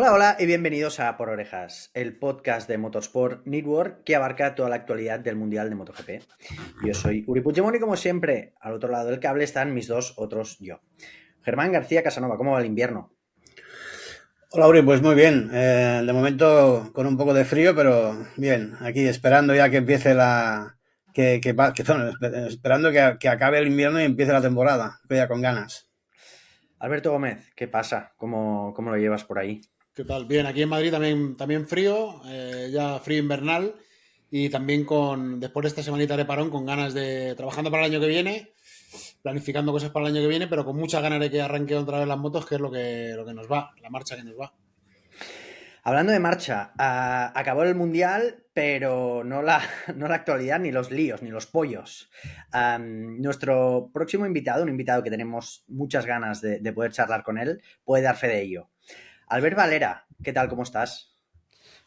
Hola, hola y bienvenidos a Por Orejas, el podcast de Motorsport Network que abarca toda la actualidad del Mundial de MotoGP. Yo soy Uri Puigdemont y como siempre, al otro lado del cable están mis dos otros yo. Germán García Casanova, ¿cómo va el invierno? Hola, Uri, pues muy bien. De momento con un poco de frío, pero bien. Aquí esperando ya que empiece esperando que acabe el invierno y empiece la temporada. Estoy ya con ganas. Alberto Gómez, ¿qué pasa? ¿Cómo lo llevas por ahí? ¿Qué tal? Bien, aquí en Madrid también frío, ya frío invernal y también después de esta semanita de parón, con ganas de, trabajando para el año que viene, planificando cosas para el año que viene, pero con muchas ganas de que arranque otra vez las motos, que es lo que nos va, la marcha que nos va. Hablando de marcha, acabó el Mundial, pero no la, no la actualidad, ni los líos, ni los pollos. Nuestro próximo invitado, un invitado que tenemos muchas ganas de poder charlar con él, puede dar fe de ello. Albert Valera, ¿qué tal? ¿Cómo estás?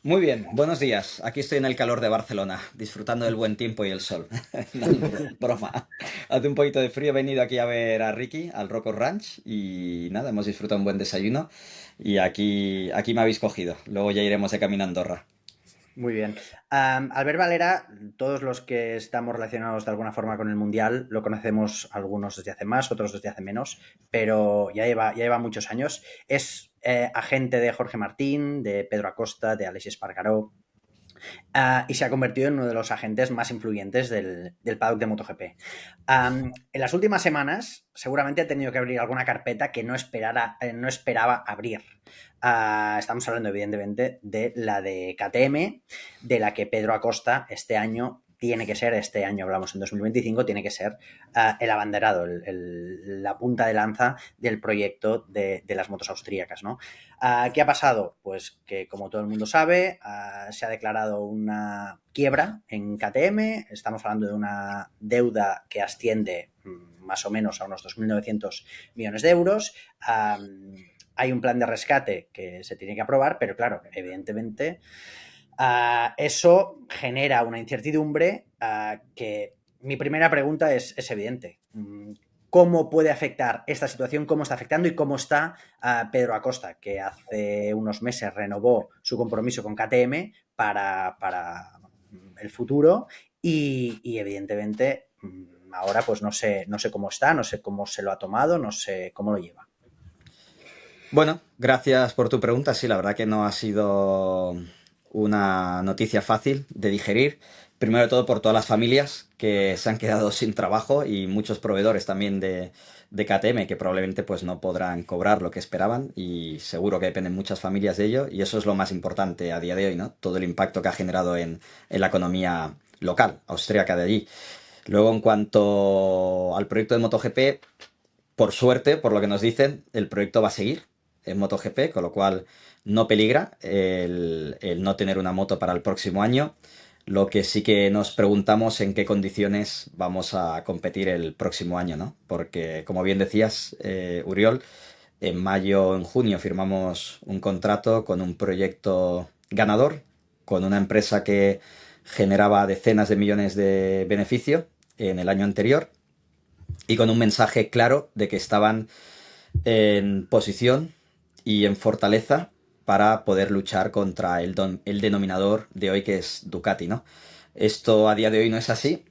Muy bien, buenos días. Aquí estoy en el calor de Barcelona, disfrutando del buen tiempo y el sol. No, broma. Hace un poquito de frío, he venido aquí a ver a Ricky, al Rocco Ranch, y nada, hemos disfrutado un buen desayuno. Y aquí me habéis cogido. Luego ya iremos de camino a Andorra. Muy bien. Albert Valera, todos los que estamos relacionados de alguna forma con el Mundial, lo conocemos algunos desde hace más, otros desde hace menos, pero ya lleva muchos años. Es agente de Jorge Martín, de Pedro Acosta, de Aleix Espargaró, y se ha convertido en uno de los agentes más influyentes del paddock de MotoGP. En las últimas semanas, seguramente ha tenido que abrir alguna carpeta que no esperaba abrir. Estamos hablando, evidentemente, de la de KTM, de la que Pedro Acosta este año hablamos en 2025, tiene que ser el abanderado, la punta de lanza del proyecto de las motos austríacas, ¿no? ¿Qué ha pasado? Pues que, como todo el mundo sabe, se ha declarado una quiebra en KTM. Estamos hablando de una deuda que asciende más o menos a unos 2.900 millones de euros. Hay un plan de rescate que se tiene que aprobar, pero claro, evidentemente eso genera una incertidumbre que mi primera pregunta es evidente. ¿Cómo puede afectar esta situación? ¿Cómo está afectando? ¿Y cómo está Pedro Acosta, que hace unos meses renovó su compromiso con KTM para el futuro? Y evidentemente ahora pues no sé cómo está, no sé cómo se lo ha tomado, no sé cómo lo lleva. Bueno, gracias por tu pregunta. Sí, la verdad que no ha sido una noticia fácil de digerir. Primero de todo por todas las familias que se han quedado sin trabajo y muchos proveedores también de KTM que probablemente pues no podrán cobrar lo que esperaban y seguro que dependen muchas familias de ello y eso es lo más importante a día de hoy, ¿no? Todo el impacto que ha generado en la economía local, austríaca de allí. Luego, en cuanto al proyecto de MotoGP, por suerte, por lo que nos dicen, el proyecto va a seguir en MotoGP, con lo cual no peligra el no tener una moto para el próximo año. Lo que sí que nos preguntamos en qué condiciones vamos a competir el próximo año, ¿no? Porque, como bien decías, Uriol, en mayo o en junio firmamos un contrato con un proyecto ganador, con una empresa que generaba decenas de millones de beneficio en el año anterior y con un mensaje claro de que estaban en posición y en fortaleza para poder luchar contra el denominador de hoy que es Ducati, ¿no? Esto a día de hoy no es así.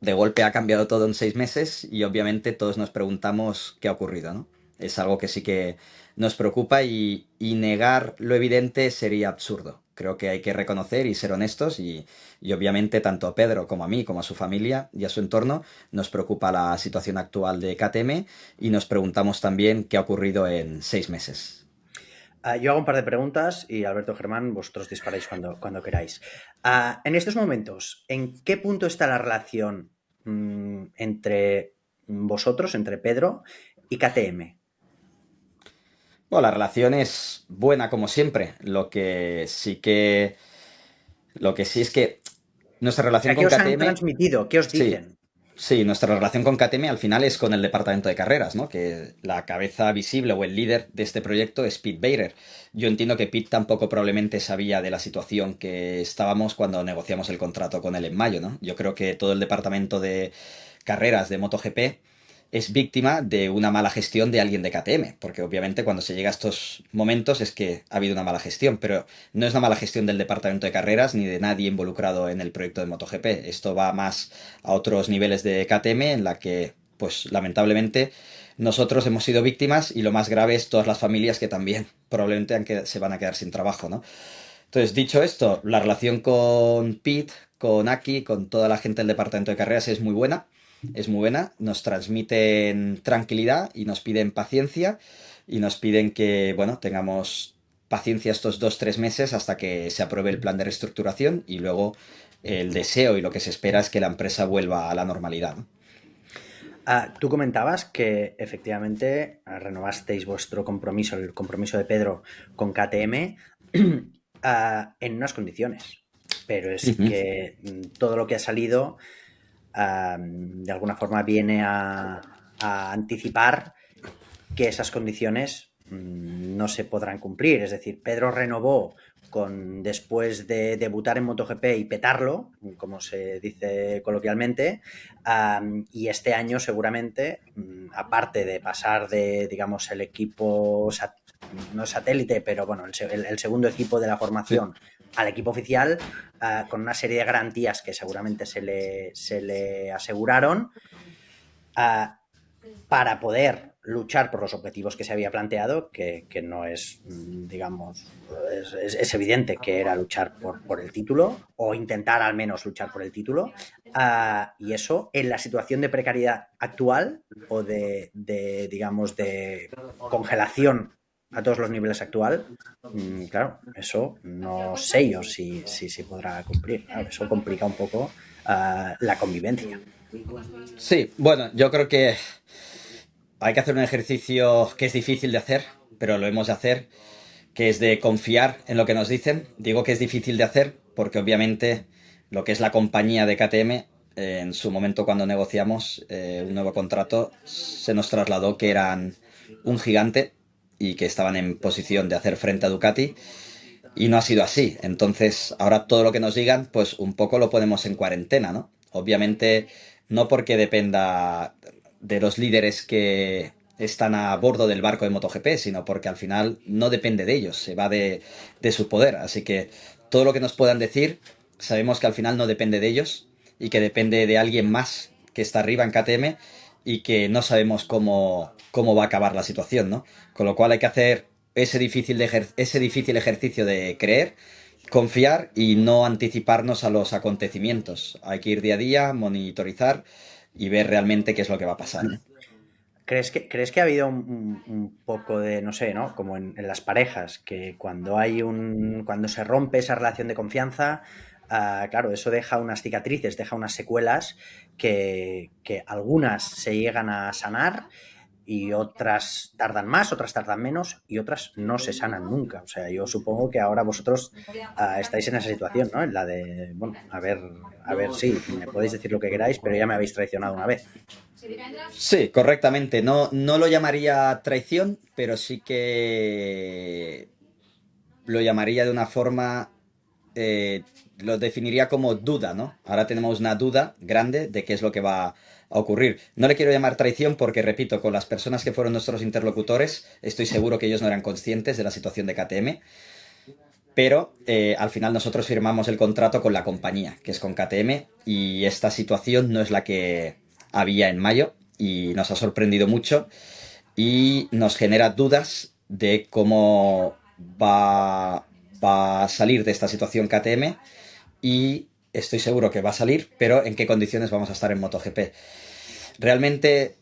De golpe ha cambiado todo en 6 meses y obviamente todos nos preguntamos qué ha ocurrido, ¿no? Es algo que sí que nos preocupa y negar lo evidente sería absurdo. Creo que hay que reconocer y ser honestos y obviamente tanto a Pedro como a mí, como a su familia y a su entorno, nos preocupa la situación actual de KTM y nos preguntamos también qué ha ocurrido en 6 meses. Yo hago un par de preguntas y Alberto, Germán, vosotros disparáis cuando queráis. En estos momentos, ¿en qué punto está la relación entre vosotros, entre Pedro y KTM? Bueno, la relación es buena como siempre. Lo que sí es que nuestra O relación sea, ¿qué con os han KTM, transmitido? ¿Qué os sí, dicen? sí, nuestra relación con KTM al final es con el departamento de carreras, ¿no? Que la cabeza visible o el líder de este proyecto es Pete Beirer. Yo entiendo que Pete tampoco probablemente sabía de la situación que estábamos cuando negociamos el contrato con él en mayo, ¿no? Yo creo que todo el departamento de carreras de MotoGP es víctima de una mala gestión de alguien de KTM, porque obviamente cuando se llega a estos momentos es que ha habido una mala gestión, pero no es una mala gestión del departamento de carreras ni de nadie involucrado en el proyecto de MotoGP. Esto va más a otros niveles de KTM en la que, pues lamentablemente, nosotros hemos sido víctimas y lo más grave es todas las familias que también probablemente se van a quedar sin trabajo, ¿no? Entonces, dicho esto, la relación con Pete, con Aki, con toda la gente del departamento de carreras es muy buena. Es muy buena. Nos transmiten tranquilidad y nos piden paciencia. Y nos piden que, bueno, tengamos paciencia estos 2-3 meses hasta que se apruebe el plan de reestructuración. Y luego el deseo y lo que se espera es que la empresa vuelva a la normalidad, ¿no? Tú comentabas que efectivamente renovasteis vuestro compromiso, el compromiso de Pedro con KTM, en unas condiciones. Pero es Ujú. que todo lo que ha salido de alguna forma viene a anticipar que esas condiciones no se podrán cumplir. Es decir, Pedro renovó después de debutar en MotoGP y petarlo, como se dice coloquialmente, y este año seguramente, aparte de pasar de, digamos, el equipo, no satélite, pero bueno, el segundo equipo de la Sí. formación al equipo oficial, con una serie de garantías que seguramente se le aseguraron, para poder luchar por los objetivos que se había planteado, que no es, digamos, es evidente que era luchar por el título o intentar al menos luchar por el título. Y eso en la situación de precariedad actual o digamos, de congelación a todos los niveles actual, claro, eso no sé yo si podrá cumplir. Claro, eso complica un poco la convivencia. Sí, bueno, yo creo que hay que hacer un ejercicio que es difícil de hacer, pero lo hemos de hacer, que es de confiar en lo que nos dicen. Digo que es difícil de hacer porque obviamente lo que es la compañía de KTM, en su momento cuando negociamos un nuevo contrato, se nos trasladó que eran un gigante y que estaban en posición de hacer frente a Ducati y no ha sido así. Entonces, ahora todo lo que nos digan, pues un poco lo ponemos en cuarentena, ¿no? Obviamente, no porque dependa de los líderes que están a bordo del barco de MotoGP, sino porque al final no depende de ellos, se va de su poder. Así que todo lo que nos puedan decir, sabemos que al final no depende de ellos y que depende de alguien más que está arriba en KTM y que no sabemos cómo va a acabar la situación, ¿no? Con lo cual hay que hacer ese difícil ejercicio de creer, confiar y no anticiparnos a los acontecimientos. Hay que ir día a día, monitorizar y ver realmente qué es lo que va a pasar, ¿no? ¿Crees que ha habido un poco de, no sé, ¿no? Como en las parejas, que cuando se rompe esa relación de confianza, claro, eso deja unas cicatrices, deja unas secuelas que algunas se llegan a sanar y otras tardan más, otras tardan menos y otras no se sanan nunca. O sea, yo supongo que ahora vosotros estáis en esa situación, ¿no? En la de, bueno, a ver, sí, me podéis decir lo que queráis, pero ya me habéis traicionado una vez. Sí, correctamente. No, no lo llamaría traición, pero sí que lo llamaría de una forma, lo definiría como duda, ¿no? Ahora tenemos una duda grande de qué es lo que va a ocurrir. No le quiero llamar traición porque, repito, con las personas que fueron nuestros interlocutores, estoy seguro que ellos no eran conscientes de la situación de KTM, pero al final nosotros firmamos el contrato con la compañía, que es con KTM, y esta situación no es la que había en mayo y nos ha sorprendido mucho y nos genera dudas de cómo va a salir de esta situación KTM y estoy seguro que va a salir, pero en qué condiciones vamos a estar en MotoGP. Realmente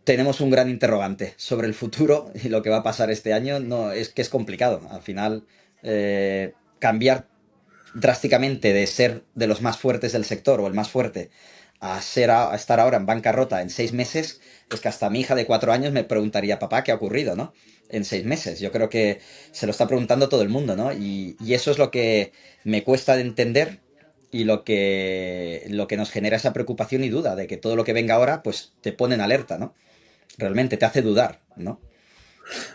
tenemos un gran interrogante sobre el futuro y lo que va a pasar este año. No, es que es complicado. Al final, cambiar drásticamente de ser de los más fuertes del sector o el más fuerte a estar ahora en bancarrota en 6 meses, es que hasta mi hija de 4 años me preguntaría, papá, ¿qué ha ocurrido, no? En 6 meses. Yo creo que se lo está preguntando todo el mundo, ¿no? Y eso es lo que me cuesta de entender y lo que nos genera esa preocupación y duda de que todo lo que venga ahora, pues te pone en alerta, ¿no? Realmente te hace dudar, ¿no?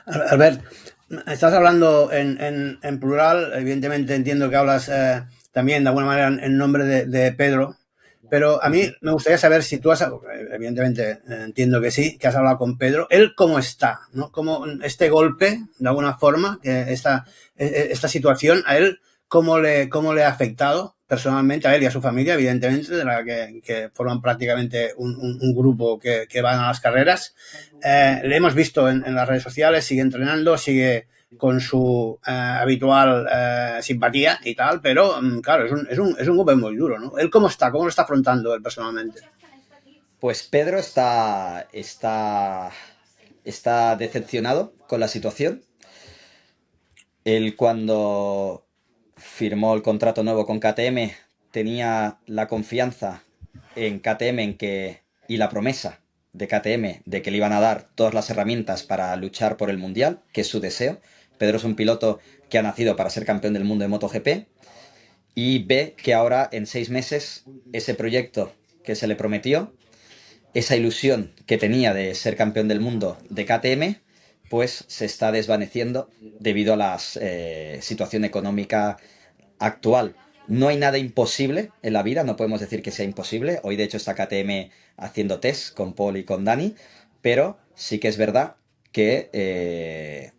Albert, estás hablando en plural, evidentemente entiendo que hablas también de alguna manera en nombre de Pedro, Pero a mí me gustaría saber si tú has, evidentemente entiendo que sí, que has hablado con Pedro, él cómo está, ¿no? Cómo este golpe, de alguna forma, esta situación, a él cómo le ha afectado personalmente, a él y a su familia, evidentemente, de la que forman prácticamente un grupo que van a las carreras. Le hemos visto en las redes sociales, sigue entrenando, sigue con su habitual simpatía y tal, pero claro, es un golpe muy duro, ¿no? ¿Él cómo está? ¿Cómo lo está afrontando él personalmente? Pues Pedro está decepcionado con la situación. Él cuando firmó el contrato nuevo con KTM tenía la confianza en KTM y la promesa de KTM de que le iban a dar todas las herramientas para luchar por el Mundial, que es su deseo. Pedro es un piloto que ha nacido para ser campeón del mundo de MotoGP y ve que ahora en 6 meses ese proyecto que se le prometió, esa ilusión que tenía de ser campeón del mundo de KTM, pues se está desvaneciendo debido a la situación económica actual. No hay nada imposible en la vida, no podemos decir que sea imposible. Hoy de hecho está KTM haciendo test con Paul y con Dani, pero sí que es verdad que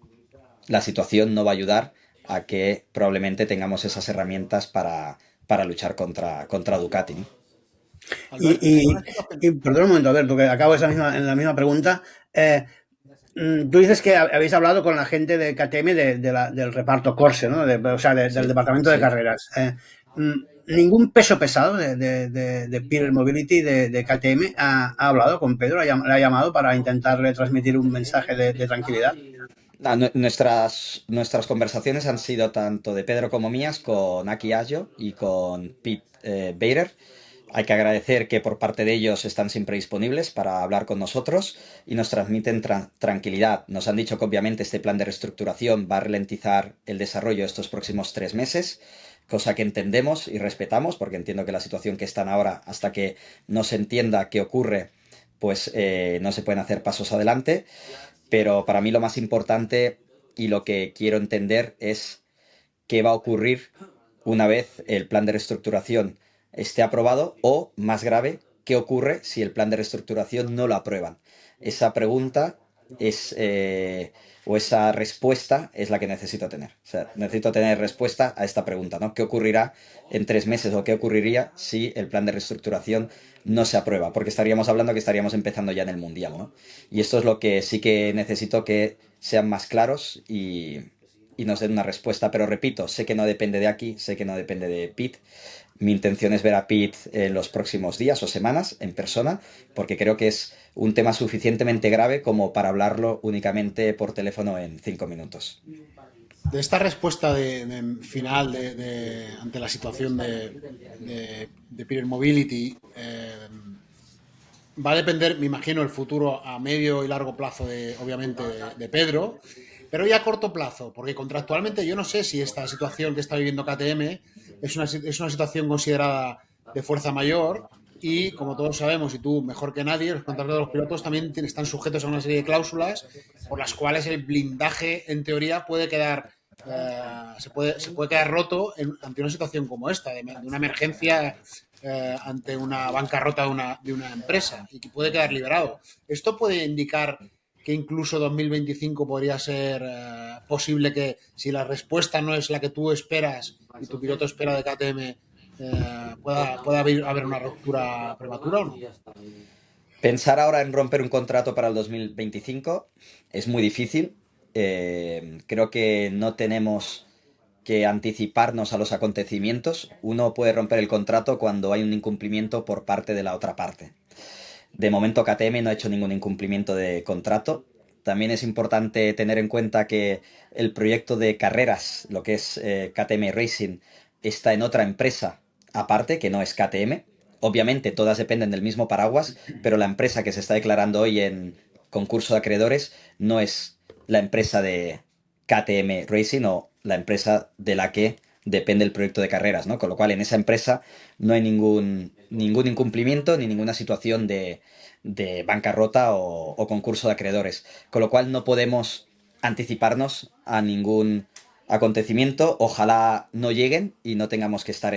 la situación no va a ayudar a que probablemente tengamos esas herramientas para luchar contra Ducati, ¿no? Alberto, Y, ¿alguna situación? perdón un momento, Alberto, que acabo en la misma pregunta. Tú dices que habéis hablado con la gente de KTM del reparto Corse, ¿no? O sea, del Sí, departamento de sí. carreras. ¿Ningún peso pesado de Peer Mobility de KTM ha hablado con Pedro? ¿Le ha llamado para intentarle transmitir un mensaje de tranquilidad? Nuestras conversaciones han sido tanto de Pedro como mías con Aki Ajo y con Pete Bader. Hay que agradecer que por parte de ellos están siempre disponibles para hablar con nosotros y nos transmiten tranquilidad. Nos han dicho que obviamente este plan de reestructuración va a ralentizar el desarrollo estos próximos 3 meses, cosa que entendemos y respetamos, porque entiendo que la situación que están ahora, hasta que no se entienda qué ocurre, pues no se pueden hacer pasos adelante. Pero para mí lo más importante y lo que quiero entender es qué va a ocurrir una vez el plan de reestructuración esté aprobado o, más grave, qué ocurre si el plan de reestructuración no lo aprueban. Esa pregunta es, o esa respuesta es la que necesito tener. O sea, necesito tener respuesta a esta pregunta, ¿no? ¿Qué ocurrirá en 3 meses o qué ocurriría si el plan de reestructuración no se aprueba? Porque estaríamos hablando que estaríamos empezando ya en el Mundial, ¿no? Y esto es lo que sí que necesito que sean más claros y nos den una respuesta. Pero repito, sé que no depende de aquí, sé que no depende de Pete. Mi intención es ver a Pete en los próximos días o semanas en persona, porque creo que es un tema suficientemente grave como para hablarlo únicamente por teléfono en 5 minutos. De esta respuesta final ante la situación de Peer Mobility, va a depender, me imagino, el futuro a medio y largo plazo, obviamente, de Pedro, pero ya a corto plazo, porque contractualmente yo no sé si esta situación que está viviendo KTM es una situación considerada de fuerza mayor y, como todos sabemos, y tú mejor que nadie, los contratos de los pilotos también están sujetos a una serie de cláusulas por las cuales el blindaje, en teoría, puede quedar se puede quedar roto ante una situación como esta, de una emergencia ante una bancarrota de una empresa y que puede quedar liberado. Esto puede indicar que incluso 2025 podría ser posible que si la respuesta no es la que tú esperas y tu piloto espera de KTM, pueda haber una ruptura prematura o no. Pensar ahora en romper un contrato para el 2025 es muy difícil. Creo que no tenemos que anticiparnos a los acontecimientos. Uno puede romper el contrato cuando hay un incumplimiento por parte de la otra parte. De momento KTM no ha hecho ningún incumplimiento de contrato. También es importante tener en cuenta que el proyecto de carreras, lo que es KTM Racing, está en otra empresa aparte, que no es KTM. Obviamente todas dependen del mismo paraguas, pero la empresa que se está declarando hoy en concurso de acreedores no es la empresa de KTM Racing o la empresa de la que depende el proyecto de carreras, ¿no? Con lo cual en esa empresa no hay ningún incumplimiento ni ninguna situación de bancarrota o concurso de acreedores. Con lo cual no podemos anticiparnos a ningún acontecimiento. Ojalá no lleguen y no tengamos que estar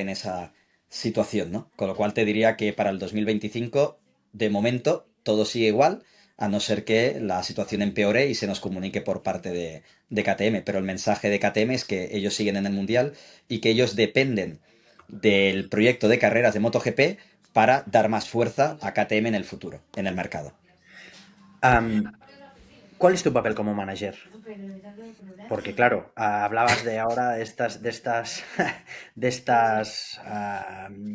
situación, ¿no? Con lo cual te diría que para el 2025, de momento, todo sigue igual, a no ser que la situación empeore y se nos comunique por parte de KTM. Pero el mensaje de KTM es que ellos siguen en el Mundial y que ellos dependen del proyecto de carreras de MotoGP para dar más fuerza a KTM en el futuro, en el mercado. ¿Cuál es tu papel como manager? Porque claro, hablabas de ahora de estas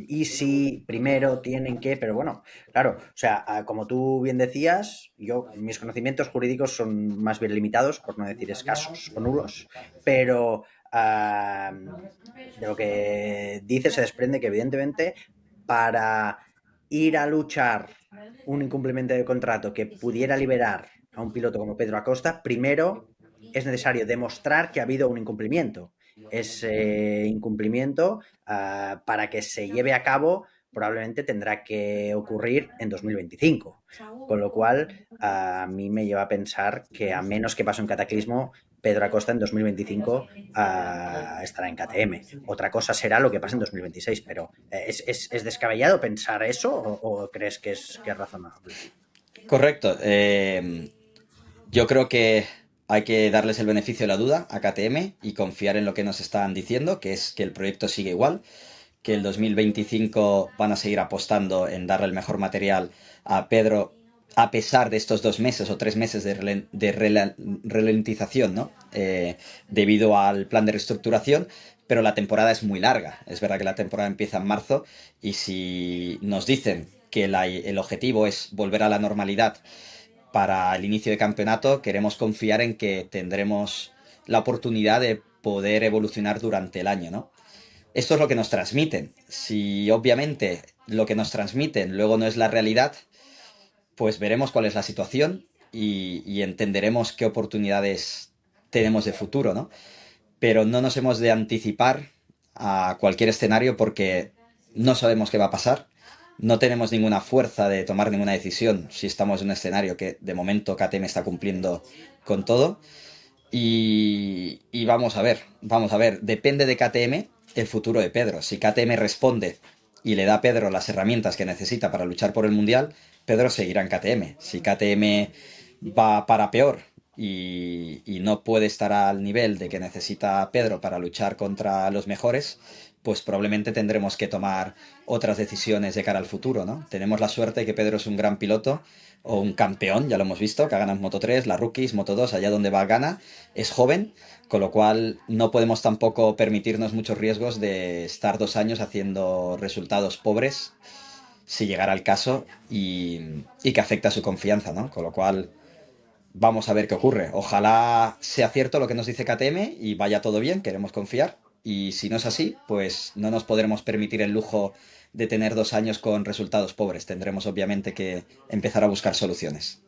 easy, primero tienen que, pero bueno, claro, o sea, como tú bien decías, mis conocimientos jurídicos son más bien limitados, por no decir escasos o nulos, pero de lo que dices se desprende que evidentemente para ir a luchar un incumplimiento de contrato que pudiera liberar a un piloto como Pedro Acosta, primero es necesario demostrar que ha habido un incumplimiento. Ese incumplimiento, para que se lleve a cabo, probablemente tendrá que ocurrir en 2025. Con lo cual, a mí me lleva a pensar que, a menos que pase un cataclismo, Pedro Acosta en 2025 estará en KTM. Otra cosa será lo que pase en 2026, pero ¿es descabellado pensar eso o crees que es razonable? Correcto. Yo creo que hay que darles el beneficio de la duda a KTM y confiar en lo que nos están diciendo, que es que el proyecto sigue igual, que el 2025 van a seguir apostando en darle el mejor material a Pedro, a pesar de estos 2 meses o 3 meses de ralentización, ¿no? Debido al plan de reestructuración, pero la temporada es muy larga. Es verdad que la temporada empieza en marzo y si nos dicen que el objetivo es volver a la normalidad para el inicio de campeonato, queremos confiar en que tendremos la oportunidad de poder evolucionar durante el año, ¿no? Esto es lo que nos transmiten. Si obviamente lo que nos transmiten luego no es la realidad, pues veremos cuál es la situación y entenderemos qué oportunidades tenemos de futuro, ¿no? Pero no nos hemos de anticipar a cualquier escenario porque no sabemos qué va a pasar. No tenemos ninguna fuerza de tomar ninguna decisión si estamos en un escenario que de momento KTM está cumpliendo con todo. Y vamos a ver, depende de KTM el futuro de Pedro. Si KTM responde y le da a Pedro las herramientas que necesita para luchar por el Mundial, Pedro seguirá en KTM. Si KTM va para peor y no puede estar al nivel de que necesita Pedro para luchar contra los mejores, pues probablemente tendremos que tomar otras decisiones de cara al futuro, ¿no? Tenemos la suerte de que Pedro es un gran piloto o un campeón, ya lo hemos visto, que ha ganado en Moto 3, la Rookies, Moto 2, allá donde va gana, es joven, con lo cual no podemos tampoco permitirnos muchos riesgos de estar 2 años haciendo resultados pobres, si llegara el caso, y que afecta a su confianza, ¿no? Con lo cual vamos a ver qué ocurre. Ojalá sea cierto lo que nos dice KTM y vaya todo bien, queremos confiar. Y si no es así, pues no nos podremos permitir el lujo de tener 2 años con resultados pobres. Tendremos obviamente que empezar a buscar soluciones.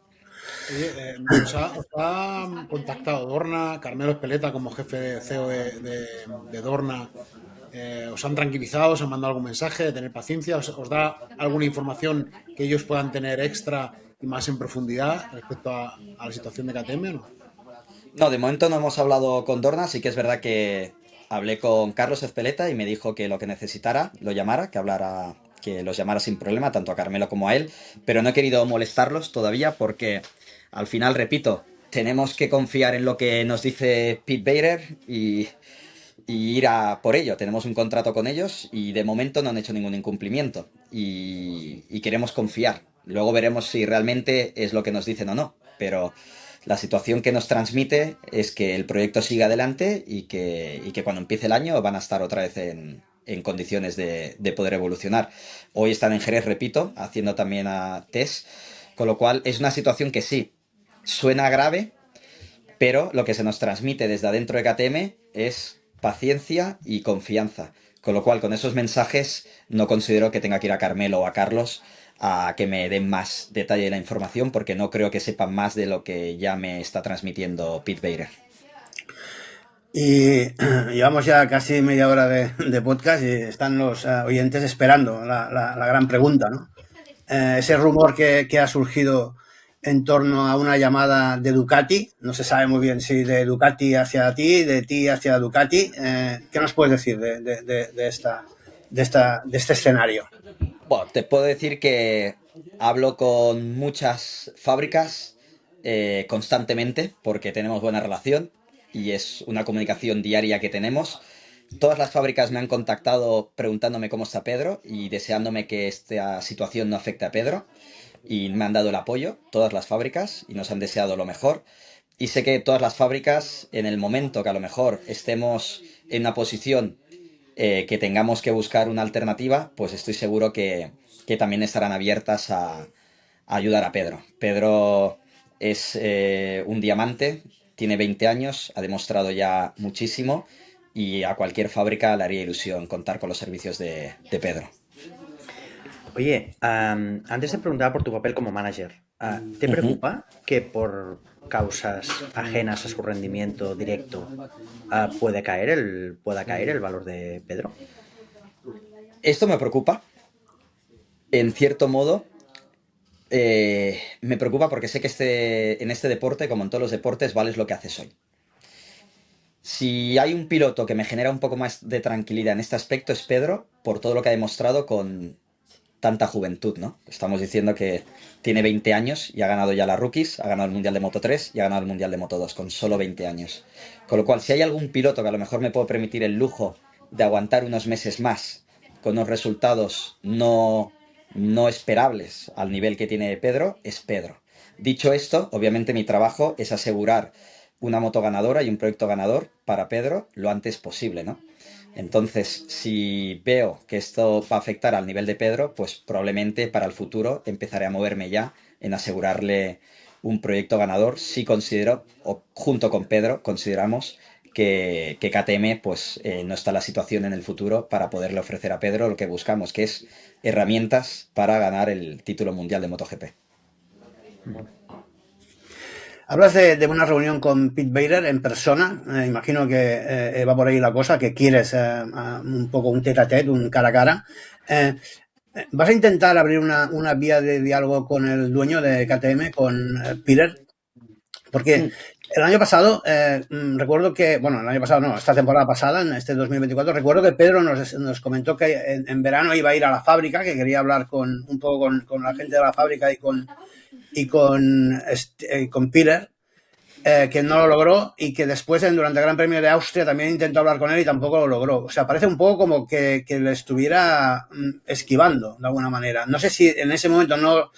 Oye, os ha contactado Dorna, Carmelo Espeleta como jefe de CEO de Dorna. ¿Os han tranquilizado? ¿Os han mandado algún mensaje de tener paciencia? ¿Os da alguna información que ellos puedan tener extra y más en profundidad respecto a la situación de KTM o no? No, de momento no hemos hablado con Dorna, sí que es verdad que hablé con Carlos Ezpeleta y me dijo que lo que necesitara lo llamara, que los llamara sin problema, tanto a Carmelo como a él, pero no he querido molestarlos todavía porque al final, repito, tenemos que confiar en lo que nos dice Pete Bader y ir a por ello. Tenemos un contrato con ellos y de momento no han hecho ningún incumplimiento y queremos confiar. Luego veremos si realmente es lo que nos dicen o no, pero la situación que nos transmite es que el proyecto siga adelante y que cuando empiece el año van a estar otra vez en condiciones de poder evolucionar. Hoy están en Jerez, repito, haciendo también a test, con lo cual es una situación que sí, suena grave, pero lo que se nos transmite desde adentro de KTM es paciencia y confianza. Con lo cual, con esos mensajes, no considero que tenga que ir a Carmelo o a Carlos a que me den más detalle de la información, porque no creo que sepan más de lo que ya me está transmitiendo Pete Bader. Y llevamos ya casi media hora de podcast y están los oyentes esperando la gran pregunta, ¿no? Ese rumor que ha surgido en torno a una llamada de Ducati, no se sabe muy bien si de Ducati hacia ti, de ti hacia Ducati. ¿Qué nos puedes decir de de este escenario? Bueno, te puedo decir que hablo con muchas fábricas constantemente porque tenemos buena relación y es una comunicación diaria que tenemos. Todas las fábricas me han contactado preguntándome cómo está Pedro y deseándome que esta situación no afecte a Pedro y me han dado el apoyo, todas las fábricas, y nos han deseado lo mejor. Y sé que todas las fábricas, en el momento que a lo mejor estemos en una posición que tengamos que buscar una alternativa, pues estoy seguro que también estarán abiertas a ayudar a Pedro. Pedro es un diamante, tiene 20 años, ha demostrado ya muchísimo y a cualquier fábrica le haría ilusión contar con los servicios de Pedro. Oye, antes de preguntar por tu papel como manager, ¿te Ujú. preocupa que por causas ajenas a su rendimiento directo pueda caer el valor de Pedro? Esto me preocupa, en cierto modo. Me preocupa porque sé que en este deporte, como en todos los deportes, vales lo que haces hoy. Si hay un piloto que me genera un poco más de tranquilidad en este aspecto es Pedro, por todo lo que ha demostrado con tanta juventud, ¿no? Estamos diciendo que tiene 20 años y ha ganado ya la Rookies, ha ganado el Mundial de Moto 3 y ha ganado el Mundial de Moto 2 con solo 20 años. Con lo cual, si hay algún piloto que a lo mejor me puedo permitir el lujo de aguantar unos meses más con unos resultados no esperables al nivel que tiene Pedro, es Pedro. Dicho esto, obviamente mi trabajo es asegurar una moto ganadora y un proyecto ganador para Pedro lo antes posible, ¿no? Entonces, si veo que esto va a afectar al nivel de Pedro, pues probablemente para el futuro empezaré a moverme ya en asegurarle un proyecto ganador si considero, o junto con Pedro, consideramos que KTM pues no está en la situación en el futuro para poderle ofrecer a Pedro lo que buscamos, que es herramientas para ganar el título mundial de MotoGP. Hablas de una reunión con Pete Bader en persona. Imagino que va por ahí la cosa, que quieres un poco un tete-a-tete, un cara a cara. ¿Vas a intentar abrir una vía de diálogo con el dueño de KTM, con Peter? Porque el año pasado, recuerdo que, bueno, el año pasado no, esta temporada pasada, en este 2024, recuerdo que Pedro nos comentó que en verano iba a ir a la fábrica, que quería hablar un poco con la gente de la fábrica y con Peter, que no lo logró y que después durante el Gran Premio de Austria también intentó hablar con él y tampoco lo logró. O sea, parece un poco como que le estuviera esquivando de alguna manera. No sé si en ese momento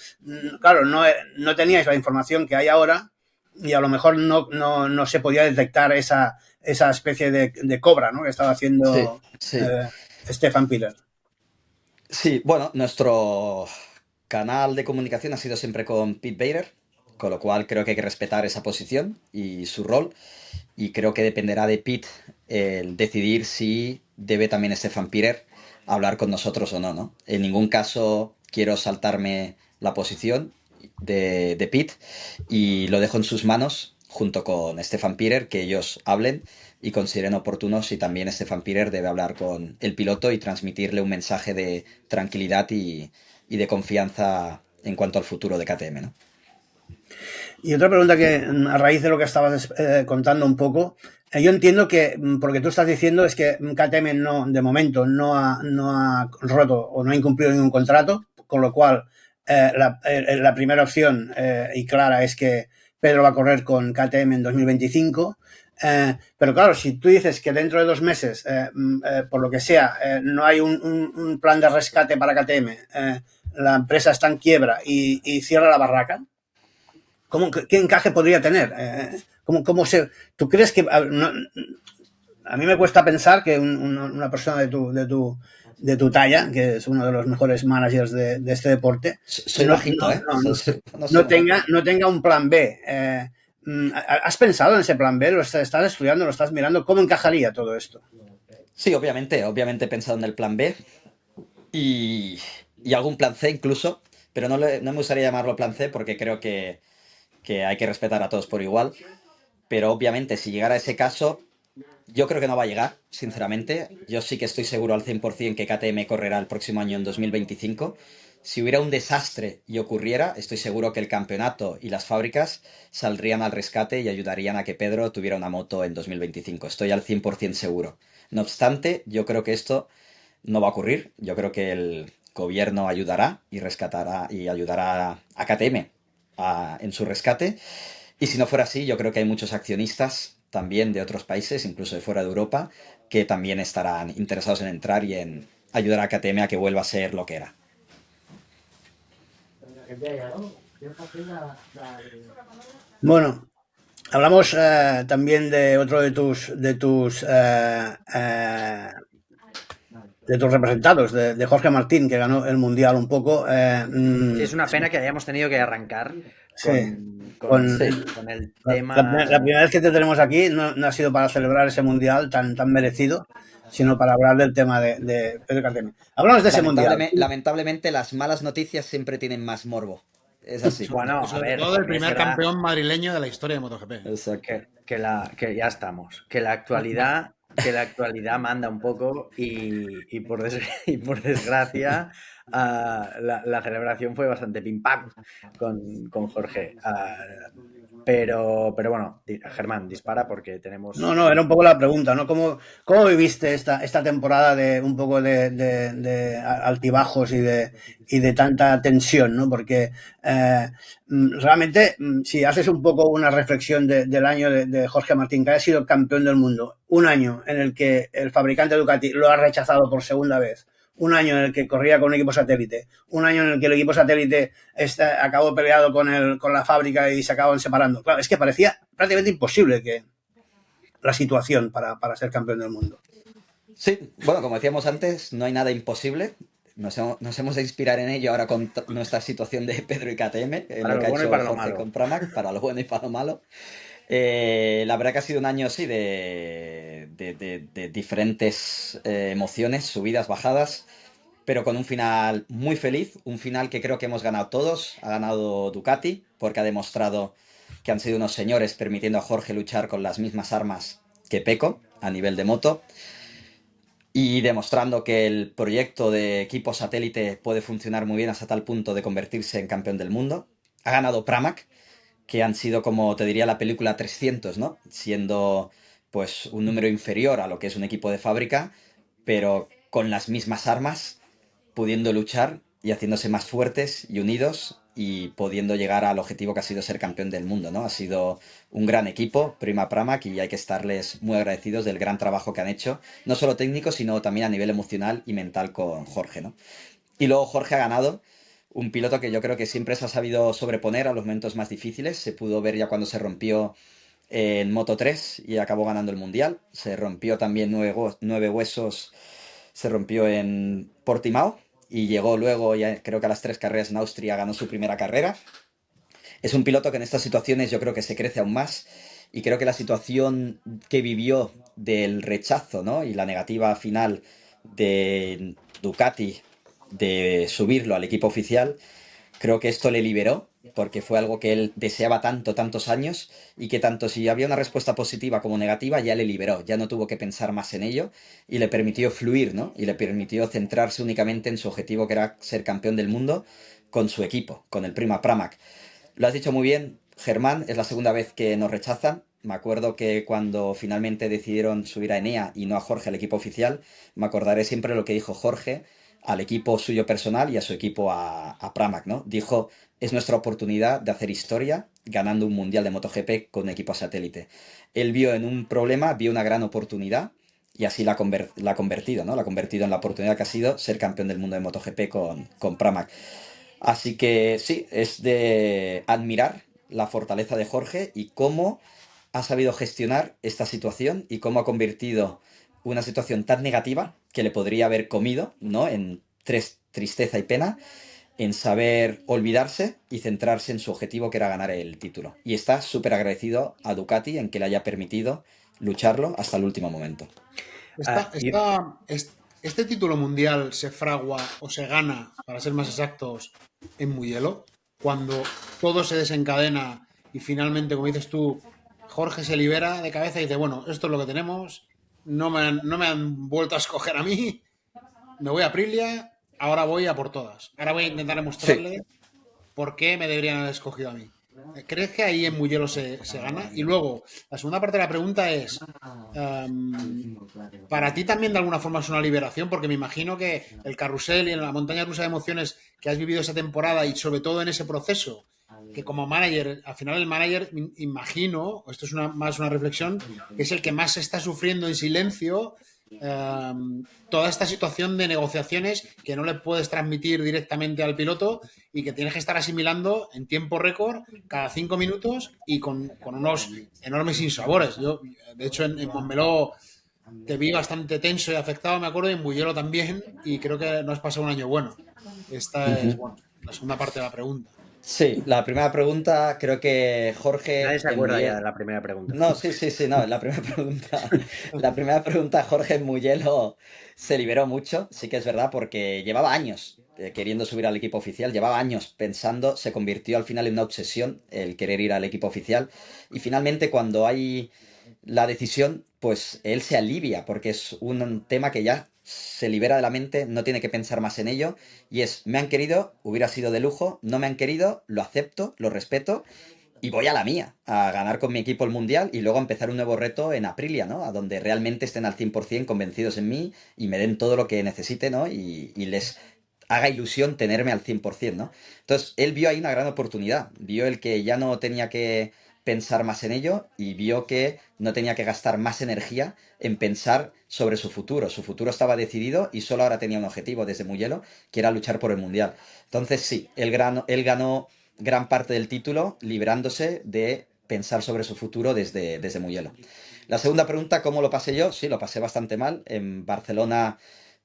claro, no teníais la información que hay ahora y a lo mejor no se podía detectar esa especie de cobra, ¿no?, que estaba Sí, haciendo sí. Stefan Peter. Sí, bueno, nuestro canal de comunicación ha sido siempre con Pete Bader, con lo cual creo que hay que respetar esa posición y su rol, y creo que dependerá de Pete el decidir si debe también Stefan Peter hablar con nosotros o no, ¿no? En ningún caso quiero saltarme la posición de Pete y lo dejo en sus manos junto con Stefan Peter, que ellos hablen y consideren oportuno si también Stefan Peter debe hablar con el piloto y transmitirle un mensaje de tranquilidad y de confianza en cuanto al futuro de KTM, ¿no? Y otra pregunta que, a raíz de lo que estabas contando un poco, yo entiendo que, porque tú estás diciendo es que KTM de momento no ha roto o no ha incumplido ningún contrato, con lo cual la primera opción y clara es que Pedro va a correr con KTM en 2025. Pero claro, si tú dices que dentro de 2 meses, por lo que sea, no hay un plan de rescate para KTM, la empresa está en quiebra y cierra la barraca, ¿qué encaje podría tener? ¿Tú crees que a mí me cuesta pensar que una persona de tu talla, que es uno de los mejores managers de este deporte, Soy no, bajito, ¿eh? No soy no muy alto. tenga un plan B? ¿Has pensado en ese plan B? ¿Lo estás estudiando? ¿Lo estás mirando? ¿Cómo encajaría todo esto? Sí, obviamente he pensado en el plan B y, y algún plan C incluso, pero no me gustaría llamarlo plan C porque creo que hay que respetar a todos por igual. Pero obviamente si llegara a ese caso, yo creo que no va a llegar, sinceramente. Yo sí que estoy seguro al 100% que KTM correrá el próximo año en 2025. Si hubiera un desastre y ocurriera, estoy seguro que el campeonato y las fábricas saldrían al rescate y ayudarían a que Pedro tuviera una moto en 2025. Estoy al 100% seguro. No obstante, yo creo que esto no va a ocurrir. Yo creo que el gobierno ayudará y rescatará y ayudará a KTM en su rescate. Y si no fuera así, yo creo que hay muchos accionistas también de otros países, incluso de fuera de Europa, que también estarán interesados en entrar y en ayudar a KTM a que vuelva a ser lo que era. Bueno, hablamos también de otro de tus representados, de Jorge Martín, que ganó el Mundial un poco. Sí, es una pena que hayamos tenido que arrancar Sí, con Sí. el la tema. primera vez que te tenemos aquí no ha sido para celebrar ese Mundial tan merecido, sino para hablar del tema de Pedro Carteme. Hablamos de ese Mundial. Lamentablemente, las malas noticias siempre tienen más morbo. Es así. Bueno, a Sobre ver, todo el también es primer verdad campeón madrileño de la historia de MotoGP. Exacto. que ya estamos. Que la actualidad manda un poco y y por desgracia la celebración fue bastante pim pam con Jorge. Pero bueno, Germán, dispara porque tenemos. No, era un poco la pregunta, ¿no? ¿Cómo viviste esta temporada de un poco de altibajos y de tanta tensión, ¿no? Porque realmente, si haces un poco una reflexión del año de Jorge Martín, que ha sido campeón del mundo, un año en el que el fabricante Ducati lo ha rechazado por segunda vez, un año en el que corría con un equipo satélite, un año en el que el equipo satélite acabó peleado con la fábrica y se acaban separando. Claro, es que parecía prácticamente imposible que la situación para ser campeón del mundo. Sí, bueno, como decíamos antes, no hay nada imposible. Nos hemos de inspirar en ello ahora con nuestra situación de Pedro y KTM, en Para lo lo que ha bueno y hecho para lo Jorge malo. con Pramac, para lo bueno y para lo malo. La verdad que ha sido un año, sí, de diferentes emociones, subidas, bajadas, pero con un final muy feliz, un final que creo que hemos ganado todos. Ha ganado Ducati, porque ha demostrado que han sido unos señores permitiendo a Jorge luchar con las mismas armas que Pecco a nivel de moto y demostrando que el proyecto de equipo satélite puede funcionar muy bien hasta tal punto de convertirse en campeón del mundo. Ha ganado Pramac, que han sido, como te diría, la película 300, ¿no? Siendo pues un número inferior a lo que es un equipo de fábrica, pero con las mismas armas, pudiendo luchar y haciéndose más fuertes y unidos y pudiendo llegar al objetivo que ha sido ser campeón del mundo, ¿no? Ha sido un gran equipo, Prima Pramac, y hay que estarles muy agradecidos del gran trabajo que han hecho, no solo técnico, sino también a nivel emocional y mental con Jorge, ¿no? Y luego Jorge ha ganado, un piloto que yo creo que siempre se ha sabido sobreponer a los momentos más difíciles. Se pudo ver ya cuando se rompió en Moto 3 y acabó ganando el Mundial. Se rompió también 9 huesos, se rompió en Portimao y llegó luego, ya creo que a las 3 carreras en Austria ganó su primera carrera. Es un piloto que en estas situaciones yo creo que se crece aún más y creo que la situación que vivió del rechazo, ¿no? Y la negativa final de Ducati de subirlo al equipo oficial, creo que esto le liberó porque fue algo que él deseaba tantos años y que tanto si había una respuesta positiva como negativa ya le liberó, ya no tuvo que pensar más en ello y le permitió fluir, ¿no? Y le permitió centrarse únicamente en su objetivo que era ser campeón del mundo con su equipo, con el Prima Pramac. Lo has dicho muy bien, Germán, es la segunda vez que nos rechazan. Me acuerdo que cuando finalmente decidieron subir a Enea y no a Jorge al equipo oficial, me acordaré siempre lo que dijo Jorge al equipo suyo personal y a su equipo a Pramac, ¿no? Dijo, es nuestra oportunidad de hacer historia ganando un mundial de MotoGP con un equipo satélite. Él vio en un problema, vio una gran oportunidad y así la ha convertido, ¿no? La ha convertido en la oportunidad que ha sido ser campeón del mundo de MotoGP con Pramac. Así que sí, es de admirar la fortaleza de Jorge y cómo ha sabido gestionar esta situación y cómo ha convertido una situación tan negativa que le podría haber comido, ¿no? En tristeza y pena, en saber olvidarse y centrarse en su objetivo que era ganar el título. Y está súper agradecido a Ducati en que le haya permitido lucharlo hasta el último momento. Este título mundial se fragua o se gana, para ser más exactos, en Mugello, cuando todo se desencadena y finalmente, como dices tú, Jorge se libera de cabeza y dice, bueno, esto es lo que tenemos, no me han vuelto a escoger a mí, me voy a Aprilia, ahora voy a por todas. Ahora voy a intentar demostrarle por qué me deberían haber escogido a mí. ¿Crees que ahí en Mugello se gana? Y luego, la segunda parte de la pregunta es, ¿para ti también de alguna forma es una liberación? Porque me imagino que el carrusel y en la montaña rusa de emociones que has vivido esa temporada y sobre todo en ese proceso, que como manager, al final el manager, imagino, esto es más una reflexión, que es el que más está sufriendo en silencio toda esta situación de negociaciones que no le puedes transmitir directamente al piloto y que tienes que estar asimilando en tiempo récord cada 5 minutos y con unos enormes insabores. Yo, de hecho, en Montmeló te vi bastante tenso y afectado, me acuerdo, y en Mugello también, y creo que no has pasado un año bueno. Esta es, bueno, la segunda parte de la pregunta. Sí, la primera pregunta creo que Jorge Nadie se en acuerda ya de Mugello. la primera pregunta. No, sí, no, la primera pregunta Jorge en Mugello se liberó mucho, sí que es verdad, porque llevaba años queriendo subir al equipo oficial, llevaba años pensando, se convirtió al final en una obsesión el querer ir al equipo oficial y finalmente cuando hay la decisión, pues él se alivia porque es un tema que ya se libera de la mente, no tiene que pensar más en ello y es, me han querido, hubiera sido de lujo, no me han querido, lo acepto, lo respeto y voy a la mía, a ganar con mi equipo el mundial y luego a empezar un nuevo reto en Aprilia, ¿no? A donde realmente estén al 100% convencidos en mí y me den todo lo que necesite, ¿no? Y les haga ilusión tenerme al 100%, ¿no? Entonces, él vio ahí una gran oportunidad, vio el que ya no tenía que pensar más en ello y vio que no tenía que gastar más energía en pensar sobre su futuro. Su futuro estaba decidido y solo ahora tenía un objetivo desde Mugello, que era luchar por el mundial. Entonces, sí, él ganó gran parte del título liberándose de pensar sobre su futuro desde Mugello. La segunda pregunta, ¿cómo lo pasé yo? Sí, lo pasé bastante mal. En Barcelona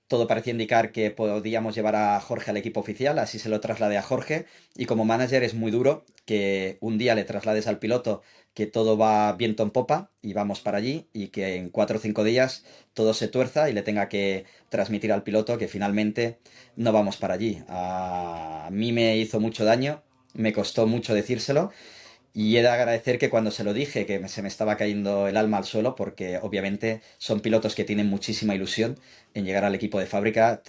todo parecía indicar que podíamos llevar a Jorge al equipo oficial, así se lo trasladé a Jorge y como manager es muy duro que un día le traslades al piloto que todo va viento en popa y vamos para allí y que en 4 o 5 días todo se tuerza y le tenga que transmitir al piloto que finalmente no vamos para allí. A mí me hizo mucho daño, me costó mucho decírselo y he de agradecer que cuando se lo dije, que se me estaba cayendo el alma al suelo, porque obviamente son pilotos que tienen muchísima ilusión en llegar al equipo de fábrica.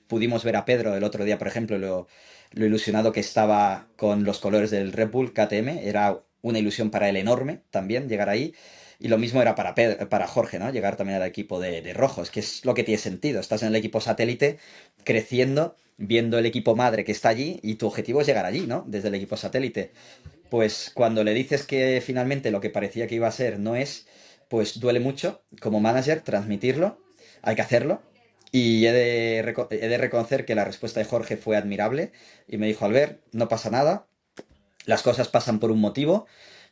Pudimos ver a Pedro el otro día, por ejemplo, lo ilusionado que estaba con los colores del Red Bull KTM. Era una ilusión para él enorme también llegar ahí. Y lo mismo era para Jorge, ¿no? Llegar también al equipo de rojo. Es que es lo que tiene sentido. Estás en el equipo satélite creciendo, viendo el equipo madre que está allí y tu objetivo es llegar allí, ¿no? Desde el equipo satélite. Pues cuando le dices que finalmente lo que parecía que iba a ser no es, pues duele mucho como manager transmitirlo, hay que hacerlo. Y he de reconocer que la respuesta de Jorge fue admirable y me dijo, Albert, no pasa nada, las cosas pasan por un motivo,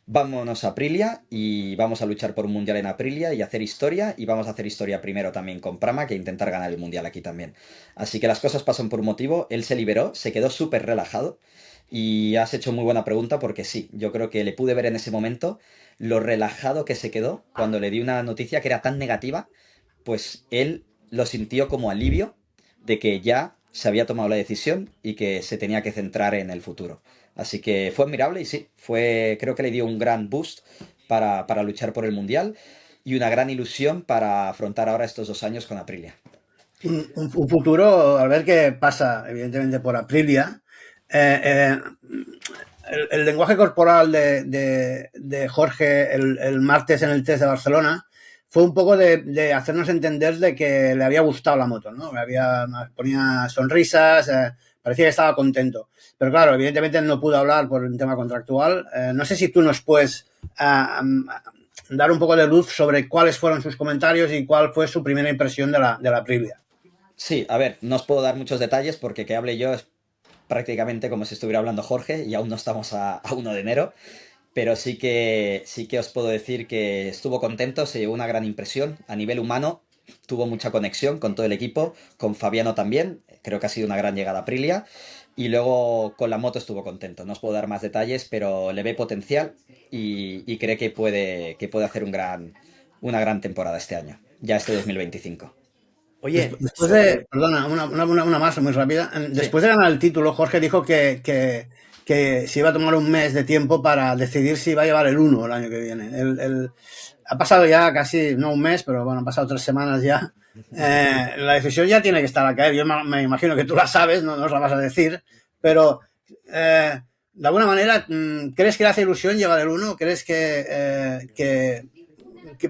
vámonos a Aprilia y vamos a luchar por un mundial en Aprilia y hacer historia y vamos a hacer historia primero también con Prama que intentar ganar el mundial aquí también. Así que las cosas pasan por un motivo, él se liberó, se quedó súper relajado y has hecho muy buena pregunta porque sí, yo creo que le pude ver en ese momento lo relajado que se quedó cuando le di una noticia que era tan negativa, pues él lo sintió como alivio de que ya se había tomado la decisión y que se tenía que centrar en el futuro. Así que fue admirable y sí, creo que le dio un gran boost para luchar por el Mundial y una gran ilusión para afrontar ahora estos 2 años con Aprilia. Un futuro, al ver que pasa, evidentemente, por Aprilia, el lenguaje corporal de Jorge el martes en el test de Barcelona fue un poco de hacernos entender de que le había gustado la moto, ¿no? Ponía sonrisas, parecía que estaba contento. Pero claro, evidentemente no pudo hablar por un tema contractual. No sé si tú nos puedes dar un poco de luz sobre cuáles fueron sus comentarios y cuál fue su primera impresión de la Aprilia. Sí, a ver, no os puedo dar muchos detalles porque que hable yo es prácticamente como si estuviera hablando Jorge y aún no estamos a 1 de enero. Pero sí que os puedo decir que estuvo contento, se llevó una gran impresión. A nivel humano, tuvo mucha conexión con todo el equipo, con Fabiano también. Creo que ha sido una gran llegada a Aprilia. Y luego con la moto estuvo contento. No os puedo dar más detalles, pero le ve potencial y cree que puede hacer una gran temporada este año, ya este 2025. Oye, después de, perdona, una más muy rápida. Después de ganar el título, Jorge dijo que se iba a tomar un mes de tiempo para decidir si iba a llevar el 1 el año que viene. Ha pasado ya casi, no un mes, pero bueno, han pasado 3 semanas ya. La decisión ya tiene que estar a caer. Yo me imagino que tú la sabes, no nos la vas a decir, pero de alguna manera, ¿crees que le hace ilusión llevar el 1? ¿Crees que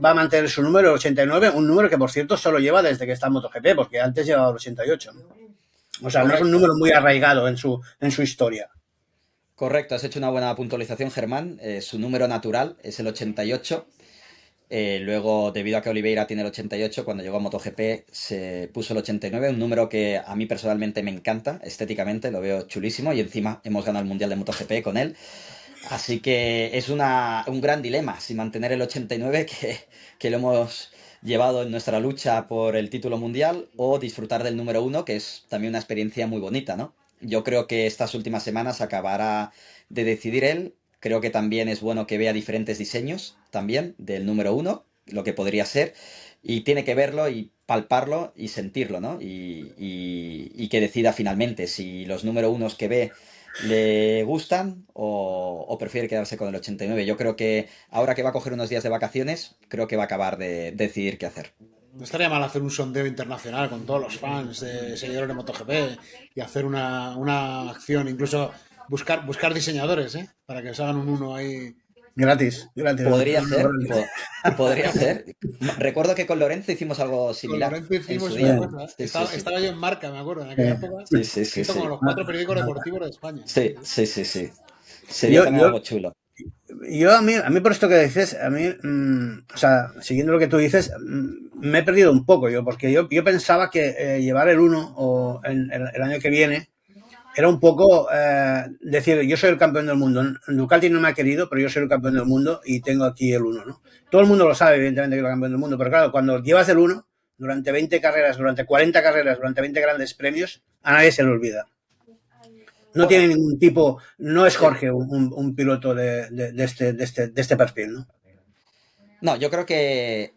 va a mantener su número, el 89? Un número que, por cierto, solo lleva desde que está en MotoGP, porque antes llevaba el 88. O sea, no es un número muy arraigado en su historia. Correcto, has hecho una buena puntualización, Germán. Su número natural es el 88. Luego, debido a que Oliveira tiene el 88, cuando llegó a MotoGP se puso el 89, un número que a mí personalmente me encanta, estéticamente, lo veo chulísimo y encima hemos ganado el Mundial de MotoGP con él. Así que es un gran dilema, si mantener el 89, que lo hemos llevado en nuestra lucha por el título mundial, o disfrutar del número 1, que es también una experiencia muy bonita, ¿no? Yo creo que estas últimas semanas acabará de decidir él. Creo que también es bueno que vea diferentes diseños también del número 1, lo que podría ser, y tiene que verlo y palparlo y sentirlo, ¿no? Y que decida finalmente si los número 1 que ve le gustan o prefiere quedarse con el 89. Yo creo que ahora que va a coger unos días de vacaciones, creo que va a acabar de decidir qué hacer. No estaría mal hacer un sondeo internacional con todos los fans de seguidores de MotoGP y hacer una acción, incluso buscar diseñadores, ¿eh? Para que se hagan un 1 ahí. Gratis. Podría ser, podría ser. Recuerdo que con Lorenzo hicimos algo Con similar Lorenzo en hicimos su una día. cosa. Sí, sí, sí. Estaba yo en Marca, me acuerdo, en aquella época, Sí, sí, sí, escrito sí. con los 4 periódicos deportivos de España. Sí, sí, sí, sí. Sería Yo, también yo, algo chulo. a mí por esto que dices, a mí, o sea, siguiendo lo que tú dices, me he perdido un poco porque yo pensaba que llevar el 1 o el año que viene era un poco decir, yo soy el campeón del mundo. Ducati no me ha querido, pero yo soy el campeón del mundo y tengo aquí el 1, ¿no? Todo el mundo lo sabe, evidentemente, que es el campeón del mundo, pero claro, cuando llevas el 1, durante 20 carreras, durante 40 carreras, durante 20 grandes premios, a nadie se le olvida. No Bueno, tiene ningún tipo, no es sí. Jorge un piloto de este perfil, ¿no? No, yo creo que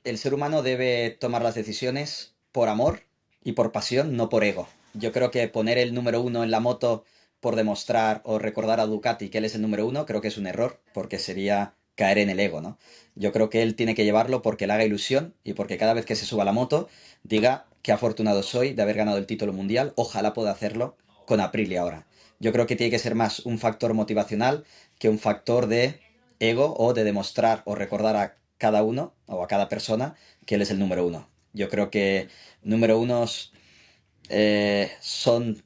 el ser humano debe tomar las decisiones por amor y por pasión, no por ego. Yo creo que poner el número 1 en la moto por demostrar o recordar a Ducati que él es el número 1, creo que es un error, porque sería caer en el ego, ¿no? Yo creo que él tiene que llevarlo porque le haga ilusión y porque cada vez que se suba a la moto diga qué afortunado soy de haber ganado el título mundial, ojalá pueda hacerlo con Aprilia ahora. Yo creo que tiene que ser más un factor motivacional que un factor de ego o de demostrar o recordar a cada uno o a cada persona que él es el número 1. Yo creo que número unos son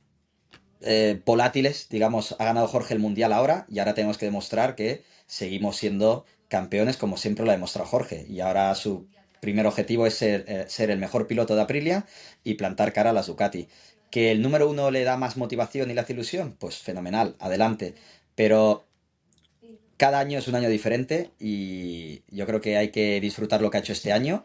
volátiles, digamos, ha ganado Jorge el Mundial ahora y ahora tenemos que demostrar que seguimos siendo campeones como siempre lo ha demostrado Jorge y ahora su primer objetivo es ser el mejor piloto de Aprilia y plantar cara a las Ducati. ¿Que el número 1 le da más motivación y le hace ilusión? Pues fenomenal, adelante. Pero cada año es un año diferente y yo creo que hay que disfrutar lo que ha hecho este año.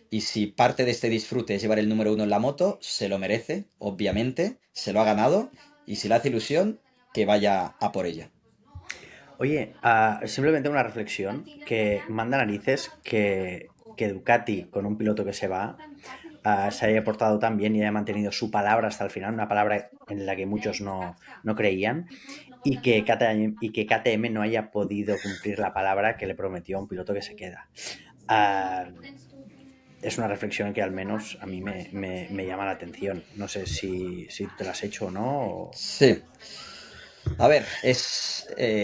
Y si parte de este disfrute es llevar el número 1 en la moto, se lo merece, obviamente, se lo ha ganado. Y si le hace ilusión, que vaya a por ella. Oye, simplemente una reflexión que manda narices que Ducati, con un piloto que se va, se haya portado tan bien y haya mantenido su palabra hasta el final, una palabra en la que muchos no creían, y que KTM no haya podido cumplir la palabra que le prometió a un piloto que se queda. Ah, es una reflexión que al menos a mí me llama la atención. No sé si te la has hecho o no. Sí. A ver,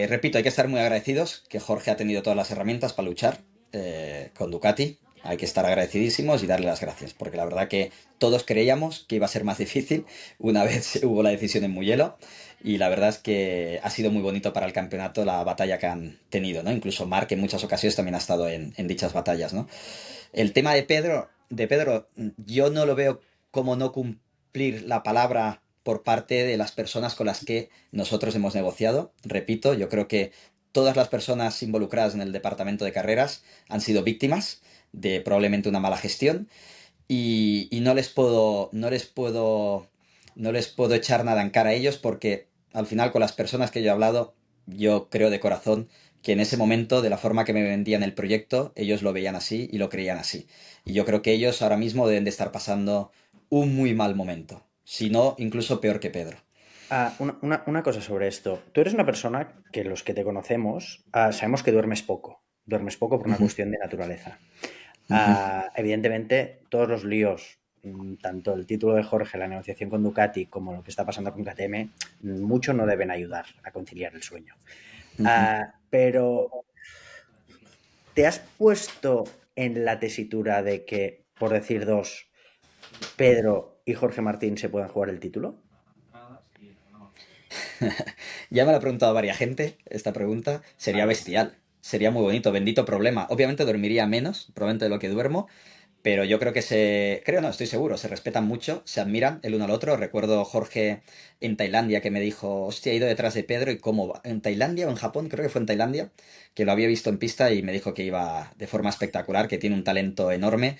repito, hay que estar muy agradecidos que Jorge ha tenido todas las herramientas para luchar con Ducati. Hay que estar agradecidísimos y darle las gracias, porque la verdad que todos creíamos que iba a ser más difícil una vez hubo la decisión en Mugello y la verdad es que ha sido muy bonito para el campeonato la batalla que han tenido, ¿no? Incluso Marc en muchas ocasiones también ha estado en dichas batallas, ¿no? El tema de Pedro, yo no lo veo como no cumplir la palabra por parte de las personas con las que nosotros hemos negociado. Repito, yo creo que todas las personas involucradas en el departamento de carreras han sido víctimas de probablemente una mala gestión y no les puedo echar nada en cara a ellos porque al final con las personas que yo he hablado, yo creo de corazón que en ese momento, de la forma que me vendían el proyecto, ellos lo veían así y lo creían así. Y yo creo que ellos ahora mismo deben de estar pasando un muy mal momento, si no, incluso peor que Pedro. Una cosa sobre esto. Tú eres una persona que los que te conocemos sabemos que duermes poco. Duermes poco por una Ujú, cuestión de naturaleza. ujú. Evidentemente, todos los líos tanto el título de Jorge, la negociación con Ducati, como lo que está pasando con KTM, mucho no deben ayudar a conciliar el sueño. Pero ¿te has puesto en la tesitura de que, por decir dos, Pedro y Jorge Martín se puedan jugar el título? Ya me lo ha preguntado varias gente esta pregunta. Sería bestial. Sería muy bonito. Bendito problema. Obviamente dormiría menos, probablemente de lo que duermo. Pero yo creo que creo no, estoy seguro, se respetan mucho, se admiran el uno al otro. Recuerdo Jorge en Tailandia que me dijo, hostia, he ido detrás de Pedro y cómo va. ¿En Tailandia o en Japón? Creo que fue en Tailandia, que lo había visto en pista y me dijo que iba de forma espectacular, que tiene un talento enorme.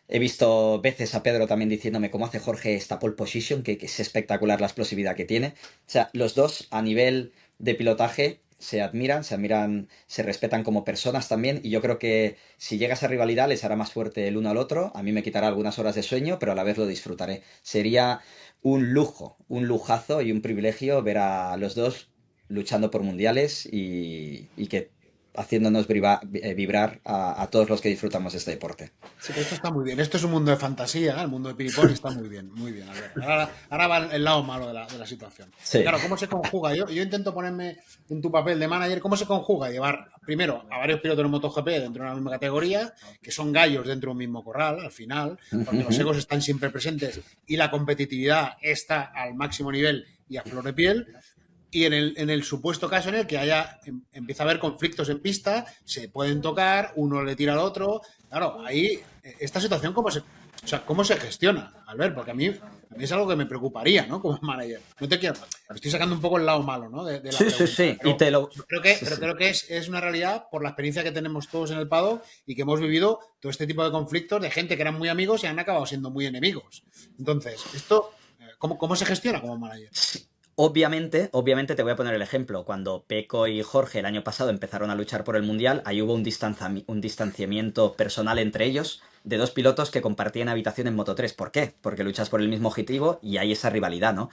He visto veces a Pedro también diciéndome cómo hace Jorge esta pole position, que es espectacular la explosividad que tiene. O sea, los dos a nivel de pilotaje se admiran, se respetan como personas también. Y yo creo que si llega esa rivalidad les hará más fuerte el uno al otro. A mí me quitará algunas horas de sueño, pero a la vez lo disfrutaré. Sería un lujo, un lujazo y un privilegio ver a los dos luchando por mundiales y que haciéndonos vibrar a todos los que disfrutamos de este deporte. Sí, pero esto está muy bien. Esto es un mundo de fantasía, el mundo de Piripón, y está muy bien, muy bien. Ahora va el lado malo de la situación. Sí. Claro, ¿cómo se conjuga? Yo intento ponerme en tu papel de manager. ¿Cómo se conjuga? Llevar, primero, a varios pilotos de MotoGP dentro de una misma categoría, que son gallos dentro de un mismo corral, al final, porque los egos están siempre presentes y la competitividad está al máximo nivel y a flor de piel. Y en el supuesto caso en el que empieza a haber conflictos en pista, se pueden tocar, uno le tira al otro. Claro, ahí, esta situación, ¿cómo se gestiona, Albert? Porque a mí es algo que me preocuparía, ¿no? Como manager. No te quiero. Estoy sacando un poco el lado malo, ¿no? De la Sí. Pero creo que es una realidad por la experiencia que tenemos todos en el paddock y que hemos vivido todo este tipo de conflictos de gente que eran muy amigos y han acabado siendo muy enemigos. Entonces, esto, ¿cómo se gestiona como manager? Obviamente te voy a poner el ejemplo. Cuando Peco y Jorge el año pasado empezaron a luchar por el Mundial, ahí hubo un distanciamiento personal entre ellos de dos pilotos que compartían habitación en Moto3. ¿Por qué? Porque luchas por el mismo objetivo y hay esa rivalidad, ¿no?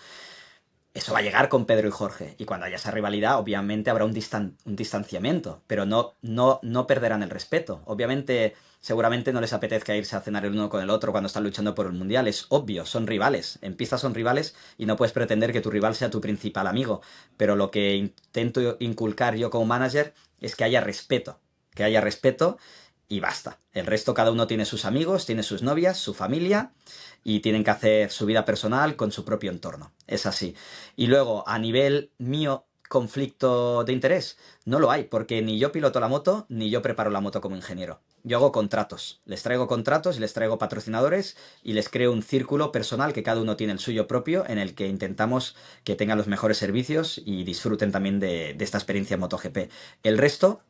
Eso va a llegar con Pedro y Jorge. Y cuando haya esa rivalidad, obviamente habrá un distanciamiento. Pero no perderán el respeto. Obviamente, seguramente no les apetezca irse a cenar el uno con el otro cuando están luchando por el mundial. Es obvio, son rivales. En pista son rivales y no puedes pretender que tu rival sea tu principal amigo. Pero lo que intento inculcar yo como manager es que haya respeto. Que haya respeto y basta. El resto, cada uno tiene sus amigos, tiene sus novias, su familia y tienen que hacer su vida personal con su propio entorno. Es así. Y luego, a nivel mío, conflicto de interés, no lo hay, porque ni yo piloto la moto, ni yo preparo la moto como ingeniero. Yo hago contratos. Les traigo contratos y les traigo patrocinadores y les creo un círculo personal que cada uno tiene el suyo propio, en el que intentamos que tengan los mejores servicios y disfruten también de esta experiencia en MotoGP. El resto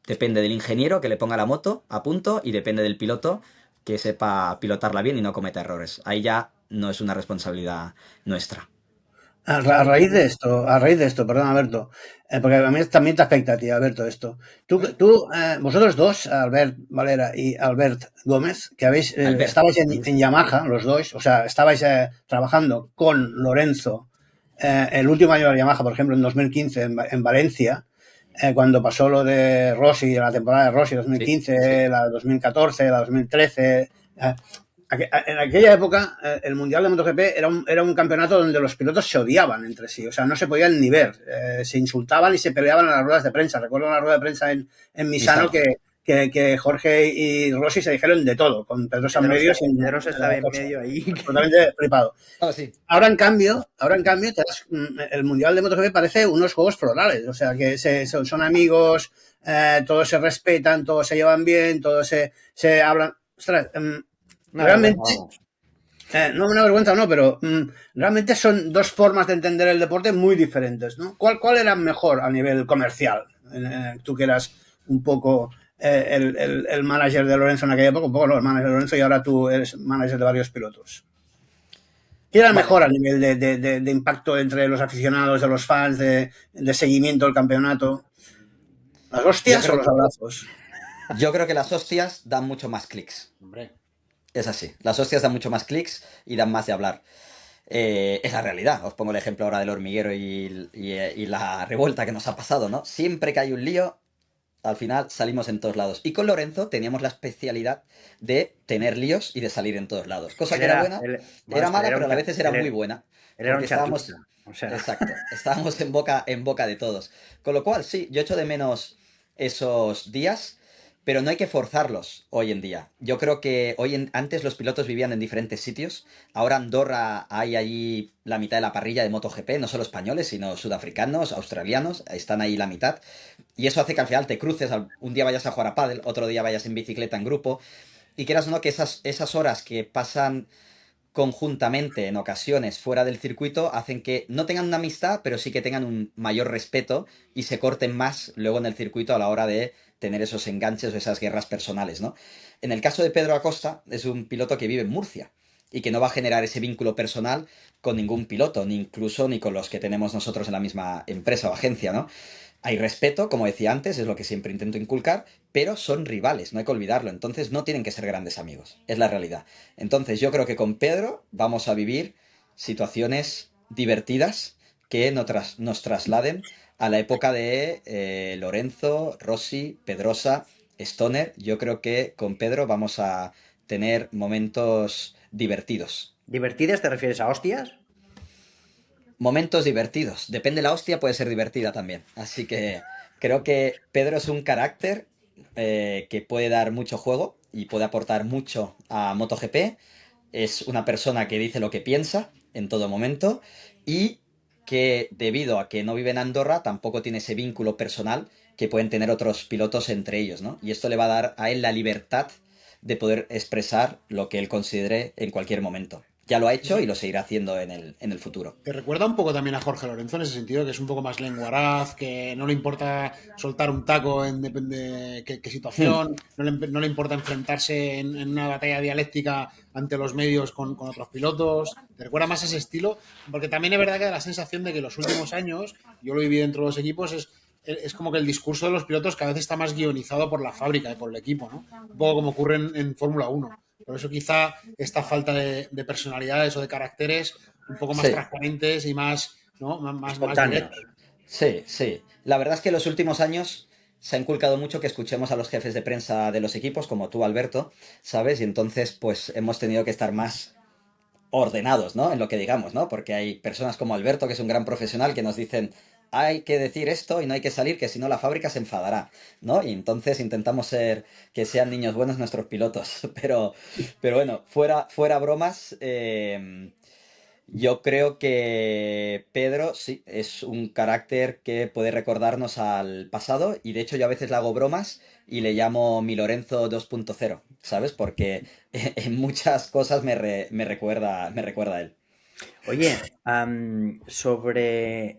depende del ingeniero que le ponga la moto a punto y depende del piloto que sepa pilotarla bien y no cometa errores. Ahí ya no es una responsabilidad nuestra. A raíz de esto, perdón, Alberto, porque a mí también te afecta a ti, Alberto, esto. Vosotros dos, Albert Valera y Albert Gómez, que estabais en Yamaha, los dos, o sea, estabais trabajando con Lorenzo el último año de Yamaha, por ejemplo, en 2015 en Valencia, cuando pasó lo de Rossi, la temporada de Rossi 2015, la 2014, la 2013. En aquella época, el Mundial de MotoGP era un campeonato donde los pilotos se odiaban entre sí, o sea, no se podían ni ver, se insultaban y se peleaban en las ruedas de prensa. Recuerdo una rueda de prensa en Misano que Jorge y Rossi se dijeron de todo, con Pedro en medio. Pedro estaba en medio ahí. Totalmente flipado. Sí. Ahora en cambio, el Mundial de MotoGP parece unos juegos florales, o sea, que son amigos, todos se respetan, todos se llevan bien, todos se hablan. Ostras, realmente, no una vergüenza, no, pero realmente son dos formas de entender el deporte muy diferentes, ¿no? ¿Cuál era mejor a nivel comercial? Tú que eras un poco el manager de Lorenzo en aquella época, un poco no, el manager de Lorenzo, y ahora tú eres manager de varios pilotos. ¿Qué era mejor a nivel de impacto entre los aficionados, de los fans, de seguimiento del campeonato? ¿Las hostias o los abrazos? Yo creo que las hostias dan mucho más clics. Hombre. Es así. Las hostias dan mucho más clics y dan más de hablar. Es la realidad. Os pongo el ejemplo ahora del hormiguero y la revuelta que nos ha pasado, ¿no? Siempre que hay un lío, al final salimos en todos lados. Y con Lorenzo teníamos la especialidad de tener líos y de salir en todos lados. Cosa Él que era era, buena, él- bueno, era es que él mala, era pero a la vez era muy él buena. era un Porque chartista. estábamos, O sea, exacto, estábamos en boca de todos. Con lo cual, sí, yo echo de menos esos días, pero no hay que forzarlos hoy en día. Yo creo que antes los pilotos vivían en diferentes sitios. Ahora Andorra hay allí la mitad de la parrilla de MotoGP, no solo españoles, sino sudafricanos, australianos, están ahí la mitad. Y eso hace que al final te cruces, un día vayas a jugar a pádel, otro día vayas en bicicleta en grupo, y quieras o no que esas horas que pasan conjuntamente en ocasiones fuera del circuito hacen que no tengan una amistad, pero sí que tengan un mayor respeto y se corten más luego en el circuito a la hora de tener esos enganches o esas guerras personales, ¿no? En el caso de Pedro Acosta, es un piloto que vive en Murcia y que no va a generar ese vínculo personal con ningún piloto, ni incluso ni con los que tenemos nosotros en la misma empresa o agencia, ¿no? Hay respeto, como decía antes, es lo que siempre intento inculcar, pero son rivales, no hay que olvidarlo, entonces no tienen que ser grandes amigos, es la realidad. Entonces yo creo que con Pedro vamos a vivir situaciones divertidas que nos trasladen a la época de Lorenzo, Rossi, Pedrosa, Stoner. Yo creo que con Pedro vamos a tener momentos divertidos. ¿divertidas te refieres a hostias? Momentos divertidos. Depende la hostia, puede ser divertida también. Así que creo que Pedro es un carácter que puede dar mucho juego y puede aportar mucho a MotoGP. Es una persona que dice lo que piensa en todo momento y que debido a que no vive en Andorra tampoco tiene ese vínculo personal que pueden tener otros pilotos entre ellos, ¿no? Y esto le va a dar a él la libertad de poder expresar lo que él considere en cualquier momento. Ya lo ha hecho y lo seguirá haciendo en el futuro. Te recuerda un poco también a Jorge Lorenzo en ese sentido, que es un poco más lenguaraz, que no le importa soltar un taco en depende qué Hmm. situación, no le importa enfrentarse en una batalla dialéctica ante los medios con otros pilotos. Te recuerda más a ese estilo, porque también es verdad que da la sensación de que los últimos años, yo lo viví dentro de los equipos, es como que el discurso de los pilotos cada vez está más guionizado por la fábrica y por el equipo, ¿no? Un poco como ocurre en Fórmula 1. Por eso quizá esta falta de personalidades o de caracteres un poco más Sí, transparentes y más, ¿no? Más Espontáneos. directos. sí, sí. La verdad es que en los últimos años se ha inculcado mucho que escuchemos a los jefes de prensa de los equipos, como tú, Alberto, ¿sabes? Y entonces, pues hemos tenido que estar más ordenados, ¿no? En lo que digamos, ¿no? Porque hay personas como Alberto, que es un gran profesional, que nos dicen, hay que decir esto y no hay que salir, que si no la fábrica se enfadará, ¿no? Y entonces intentamos que sean niños buenos nuestros pilotos. Pero bueno, fuera bromas, yo creo que Pedro, sí, es un carácter que puede recordarnos al pasado y de hecho yo a veces le hago bromas y le llamo mi Lorenzo 2.0, ¿sabes? Porque en muchas cosas me recuerda a él. Oye,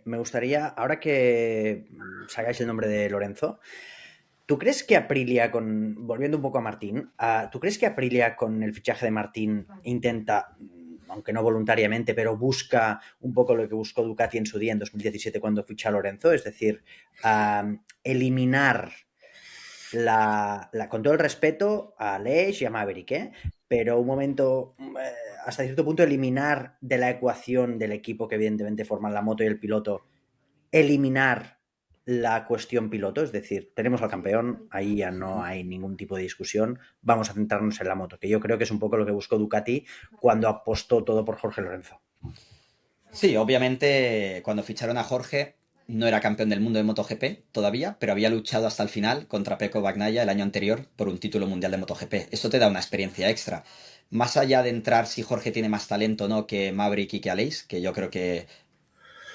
me gustaría, ahora que sacáis el nombre de Lorenzo, ¿tú crees que Aprilia, volviendo un poco a Martín, ¿tú crees que Aprilia con el fichaje de Martín intenta, aunque no voluntariamente, pero busca un poco lo que buscó Ducati en su día en 2017 cuando ficha a Lorenzo? Es decir, eliminar con todo el respeto a Aleix y a Maverick, ¿eh? Pero un momento, hasta cierto punto, eliminar de la ecuación del equipo que evidentemente forman la moto y el piloto, eliminar la cuestión piloto, es decir, tenemos al campeón, ahí ya no hay ningún tipo de discusión, vamos a centrarnos en la moto, que yo creo que es un poco lo que buscó Ducati cuando apostó todo por Jorge Lorenzo. Sí, obviamente cuando ficharon a Jorge no era campeón del mundo de MotoGP todavía, pero había luchado hasta el final contra Pecco Bagnaia el año anterior por un título mundial de MotoGP. Esto te da una experiencia extra. Más allá de entrar si Jorge tiene más talento o no que Maverick y que Aleix, que yo creo que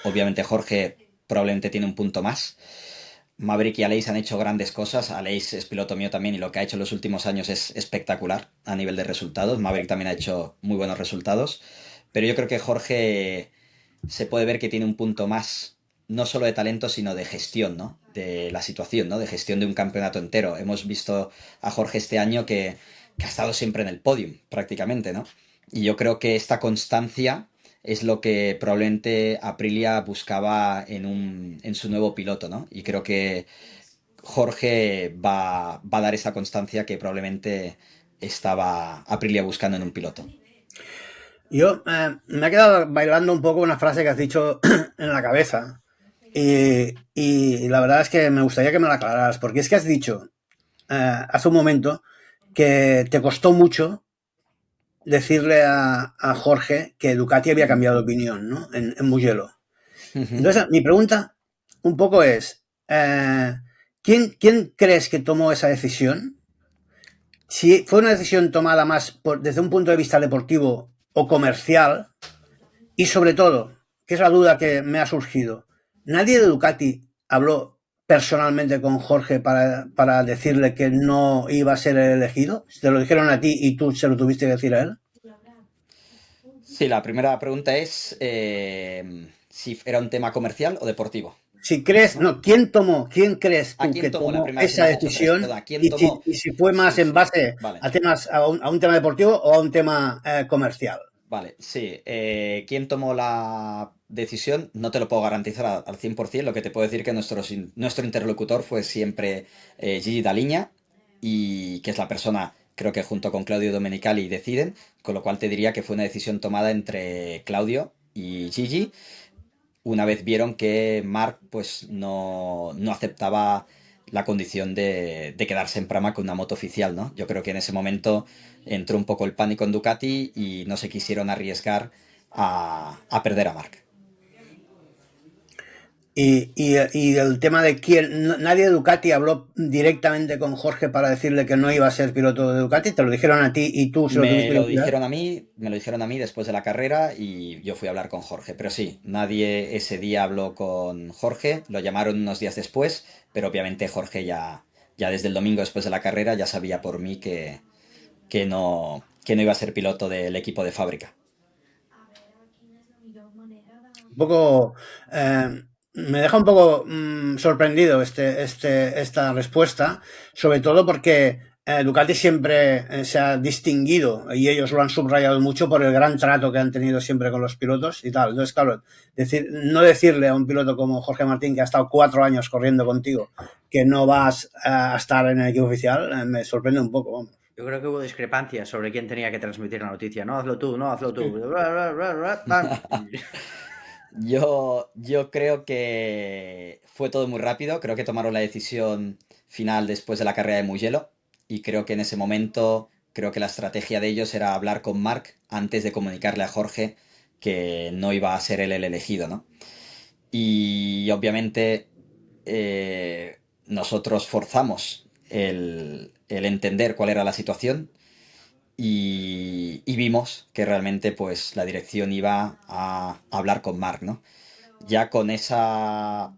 obviamente Jorge probablemente tiene un punto más. Maverick y Aleix han hecho grandes cosas. Aleix es piloto mío también y lo que ha hecho en los últimos años es espectacular a nivel de resultados. Maverick también ha hecho muy buenos resultados. Pero yo creo que Jorge se puede ver que tiene un punto más, no solo de talento, sino de gestión, ¿no? De la situación, ¿no? De gestión de un campeonato entero. Hemos visto a Jorge este año que ha estado siempre en el podium, prácticamente, ¿no? Y yo creo que esta constancia es lo que probablemente Aprilia buscaba en su nuevo piloto, ¿no? Y creo que Jorge va a dar esa constancia que probablemente estaba Aprilia buscando en un piloto. Yo me ha quedado bailando un poco una frase que has dicho en la cabeza, Y la verdad es que me gustaría que me la aclararas, porque es que has dicho hace un momento que te costó mucho decirle a Jorge que Ducati había cambiado de opinión, ¿no? En Mugello. Entonces, mi pregunta un poco es, ¿quién crees que tomó esa decisión? Si fue una decisión tomada más desde un punto de vista deportivo o comercial, y sobre todo, que es la duda que me ha surgido, nadie de Ducati habló personalmente con Jorge para decirle que no iba a ser el elegido. ¿Te lo dijeron a ti y tú se lo tuviste que decir a él? Sí, la primera pregunta es si era un tema comercial o deportivo, Si crees, ¿no? no, quién crees ¿A tú quién que tomó? La tomó primera, que me esa has hecho tres. decisión Perdón, ¿quién tomó? y si fue más Sí, en sí. base Vale. a temas, a un tema deportivo o a un tema comercial? Vale, sí. ¿Quién tomó la decisión? No te lo puedo garantizar al 100%. Lo que te puedo decir que nuestro interlocutor fue siempre Gigi Daliña, y que es la persona, creo que junto con Claudio Domenicali deciden, con lo cual te diría que fue una decisión tomada entre Claudio y Gigi. Una vez vieron que Marc pues no aceptaba la condición de quedarse en Pramac con una moto oficial, ¿no? Yo creo que en ese momento entró un poco el pánico en Ducati y no se quisieron arriesgar a perder a Marc. Y el tema de nadie de Ducati habló directamente con Jorge para decirle que no iba a ser piloto de Ducati, te lo dijeron a ti y tú se lo Me tuviste que lo decir a él. dijeron a mí, me lo dijeron a mí después de la carrera y yo fui a hablar con Jorge. Pero sí, nadie ese día habló con Jorge, lo llamaron unos días después, pero obviamente Jorge ya desde el domingo después de la carrera ya sabía por mí que no iba a ser piloto del equipo de fábrica. Un poco, me deja un poco sorprendido esta respuesta, sobre todo porque Ducati siempre se ha distinguido y ellos lo han subrayado mucho por el gran trato que han tenido siempre con los pilotos y tal. Entonces, claro, no decirle a un piloto como Jorge Martín, que ha estado 4 años corriendo contigo, que no vas a estar en el equipo oficial, me sorprende un poco, vamos. Yo creo que hubo discrepancias sobre quién tenía que transmitir la noticia. No, hazlo tú, no, hazlo tú. Yo creo que fue todo muy rápido, creo que tomaron la decisión final después de la carrera de Mugello y creo que en ese momento, creo que la estrategia de ellos era hablar con Marc antes de comunicarle a Jorge que no iba a ser él el elegido, ¿no? Y obviamente nosotros forzamos el entender cuál era la situación y vimos que realmente pues la dirección iba a hablar con Marc, ¿no? Ya con esa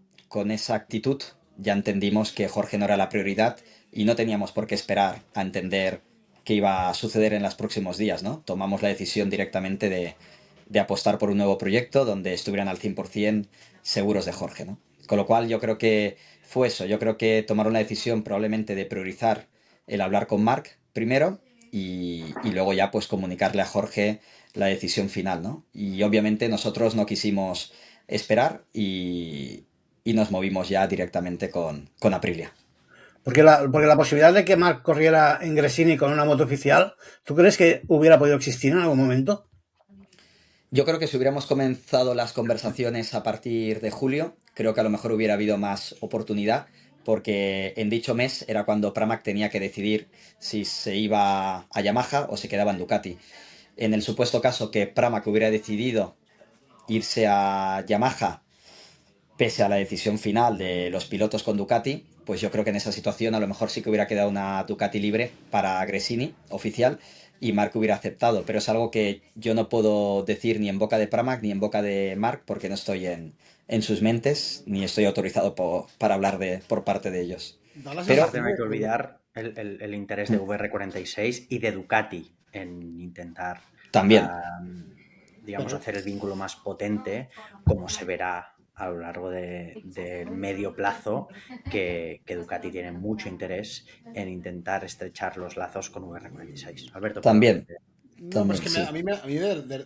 actitud ya entendimos que Jorge no era la prioridad y no teníamos por qué esperar a entender qué iba a suceder en los próximos días, ¿no? Tomamos la decisión directamente de apostar por un nuevo proyecto donde estuvieran al 100% seguros de Jorge, ¿no? Con lo cual yo creo que fue eso, yo creo que tomaron la decisión probablemente de priorizar el hablar con Marc primero y luego ya pues comunicarle a Jorge la decisión final, ¿no? Y obviamente nosotros no quisimos esperar y nos movimos ya directamente con Aprilia. Porque la posibilidad de que Marc corriera en Gresini con una moto oficial, ¿tú crees que hubiera podido existir en algún momento? Yo creo que si hubiéramos comenzado las conversaciones a partir de julio, creo que a lo mejor hubiera habido más oportunidad, porque en dicho mes era cuando Pramac tenía que decidir si se iba a Yamaha o se quedaba en Ducati. En el supuesto caso que Pramac hubiera decidido irse a Yamaha, pese a la decisión final de los pilotos con Ducati, pues yo creo que en esa situación a lo mejor sí que hubiera quedado una Ducati libre para Gresini, oficial, y Marc hubiera aceptado, pero es algo que yo no puedo decir ni en boca de Pramac ni en boca de Marc porque no estoy en sus mentes ni estoy autorizado para hablar por parte de ellos. Da la Pero Aparte, sensación no hay que de... olvidar el interés de VR46 y de Ducati en intentar, también, digamos, hacer el vínculo más potente, como se verá a lo largo del medio plazo, que Ducati tiene mucho interés en intentar estrechar los lazos con VR46. Alberto, perdón. también, No, pero es también, que sí. a mí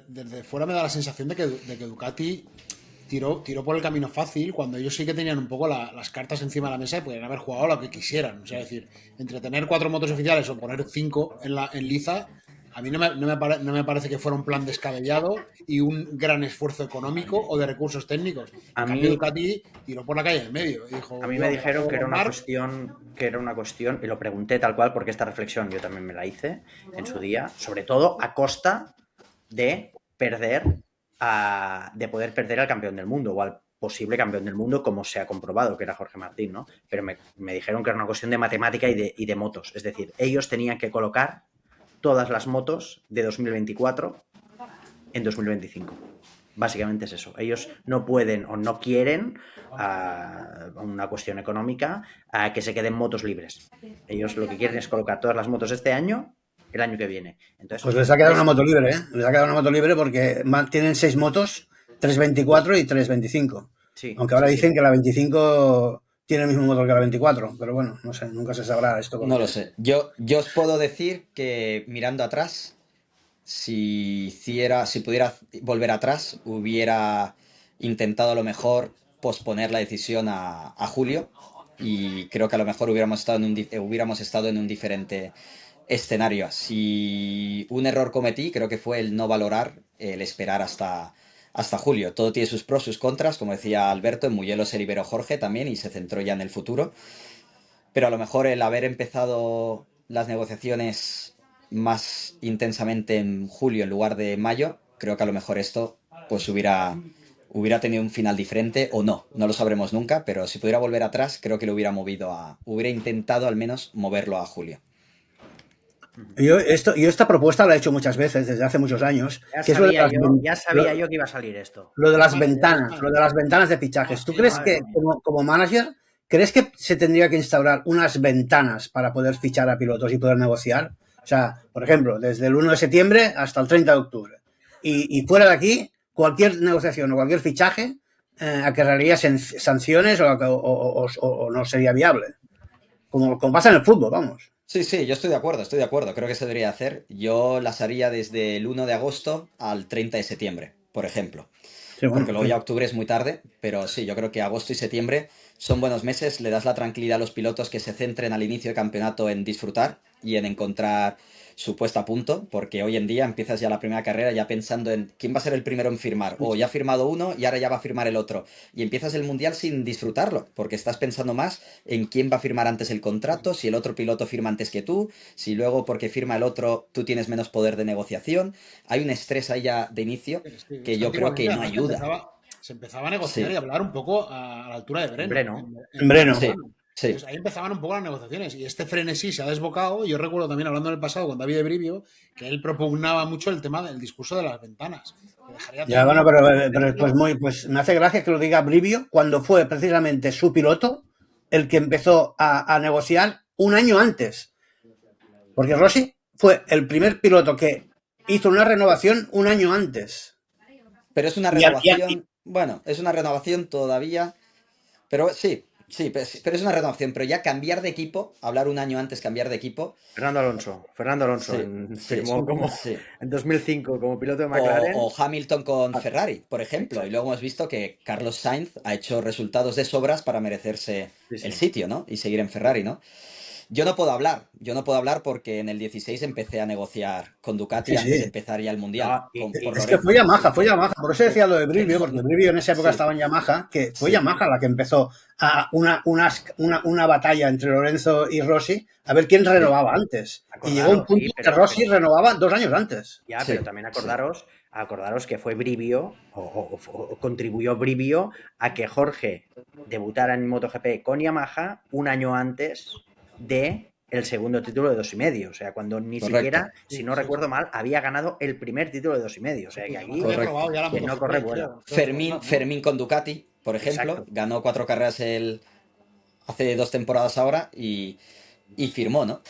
desde fuera me da la sensación de que Ducati tiró por el camino fácil cuando ellos sí que tenían un poco las cartas encima de la mesa y podían haber jugado lo que quisieran. O sea, es decir, entre tener 4 motos oficiales o poner 5 en liza, a mí no me parece que fuera un plan descabellado y un gran esfuerzo económico o de recursos técnicos. A En mí- cambio, Ducati tiró por la calle en medio. Y dijo, A mí me dijeron que era una Marc, cuestión, y lo pregunté tal cual, porque esta reflexión yo también me la hice en su día, sobre todo a costa de de poder perder al campeón del mundo o al posible campeón del mundo, como se ha comprobado que era Jorge Martín, ¿no? Pero me dijeron que era una cuestión de matemática y de motos. Es decir, ellos tenían que colocar todas las motos de 2024 en 2025. Básicamente es eso. Ellos no pueden o no quieren, una cuestión económica, que se queden motos libres. Ellos lo que quieren es colocar todas las motos este año, el año que viene. Entonces, Pues les ha quedado una moto libre, ¿eh? Les ha quedado una moto libre porque tienen 6 motos, 324 y 325. Sí, Aunque ahora sí, dicen sí. que la 25 tiene el mismo motor que la 24, pero bueno, no sé, nunca se sabrá esto. No lo sé. Yo os puedo decir que mirando atrás, si pudiera volver atrás, hubiera intentado a lo mejor posponer la decisión a julio y creo que a lo mejor hubiéramos estado en un diferente escenario. Si un error cometí, creo que fue el no valorar, el esperar hasta julio. Todo tiene sus pros, sus contras, como decía Alberto, en Mugello se liberó Jorge también y se centró ya en el futuro. Pero a lo mejor el haber empezado las negociaciones más intensamente en julio en lugar de mayo, creo que a lo mejor esto pues hubiera tenido un final diferente o no lo sabremos nunca, pero si pudiera volver atrás, creo que lo hubiera intentado al menos moverlo a julio. Yo esta propuesta la he hecho muchas veces, desde hace muchos años, que es Ya sabía yo que iba a salir esto. lo de las ventanas de fichajes. ¿Tú crees que, como manager, crees que se tendría que instaurar unas ventanas para poder fichar a pilotos y poder negociar? O sea, por ejemplo, desde el 1 de septiembre hasta el 30 de octubre. Y fuera de aquí, cualquier negociación o cualquier fichaje acarrearía sanciones o no sería viable. Como pasa en el fútbol, vamos. Sí, yo estoy de acuerdo, creo que se debería hacer. Yo las haría desde el 1 de agosto al 30 de septiembre, por ejemplo. Sí, bueno, Porque luego ya octubre es muy tarde, pero sí, yo creo que agosto y septiembre son buenos meses, le das la tranquilidad a los pilotos que se centren al inicio de campeonato en disfrutar y en encontrar su puesto a punto, porque hoy en día empiezas ya la primera carrera ya pensando en quién va a ser el primero en firmar, o ya ha firmado uno y ahora ya va a firmar el otro, y empiezas el mundial sin disfrutarlo, porque estás pensando más en quién va a firmar antes el contrato, si el otro piloto firma antes que tú, si luego porque firma el otro tú tienes menos poder de negociación, hay un estrés ahí ya de inicio que yo creo que no ayuda. Se empezaba a negociar Sí. y a hablar un poco a la altura de Breno. En Breno. Sí. Entonces, ahí empezaban un poco las negociaciones y este frenesí se ha desbocado. Yo recuerdo también hablando en el pasado con David de Brivio que él propugnaba mucho el tema del discurso de las ventanas. Ya, bueno, pero pues me hace gracia que lo diga Brivio cuando fue precisamente su piloto el que empezó a negociar un año antes. Porque Rossi fue el primer piloto que hizo una renovación un año antes. Pero es una renovación, bueno, es una renovación todavía, pero sí, pero es una renovación, pero ya cambiar de equipo, hablar un año antes, cambiar de equipo. Fernando Alonso firmó en 2005 como piloto de McLaren. O Hamilton con Ferrari, por ejemplo. Exacto. Y luego hemos visto que Carlos Sainz ha hecho resultados de sobras para merecerse el sitio, ¿no? Y seguir en Ferrari, ¿no? Yo no puedo hablar porque en el 16 empecé a negociar con Ducati antes de empezar ya el Mundial. Que fue Yamaha. Por eso decía lo de Brivio, porque Brivio en esa época estaba en Yamaha, que fue Yamaha la que empezó a una batalla entre Lorenzo y Rossi a ver quién renovaba antes. Y llegó un punto que Rossi renovaba 2 años antes. Ya, pero también acordaros que fue Brivio, o contribuyó Brivio a que Jorge debutara en MotoGP con Yamaha un año antes de el segundo título de 2,5. O sea, cuando ni siquiera, si no recuerdo mal, había ganado el primer título de 2,5. O sea, que aquí que no corre vuelo. Fermín con Ducati, por ejemplo, ganó 4 carreras hace 2 temporadas ahora y firmó, ¿no?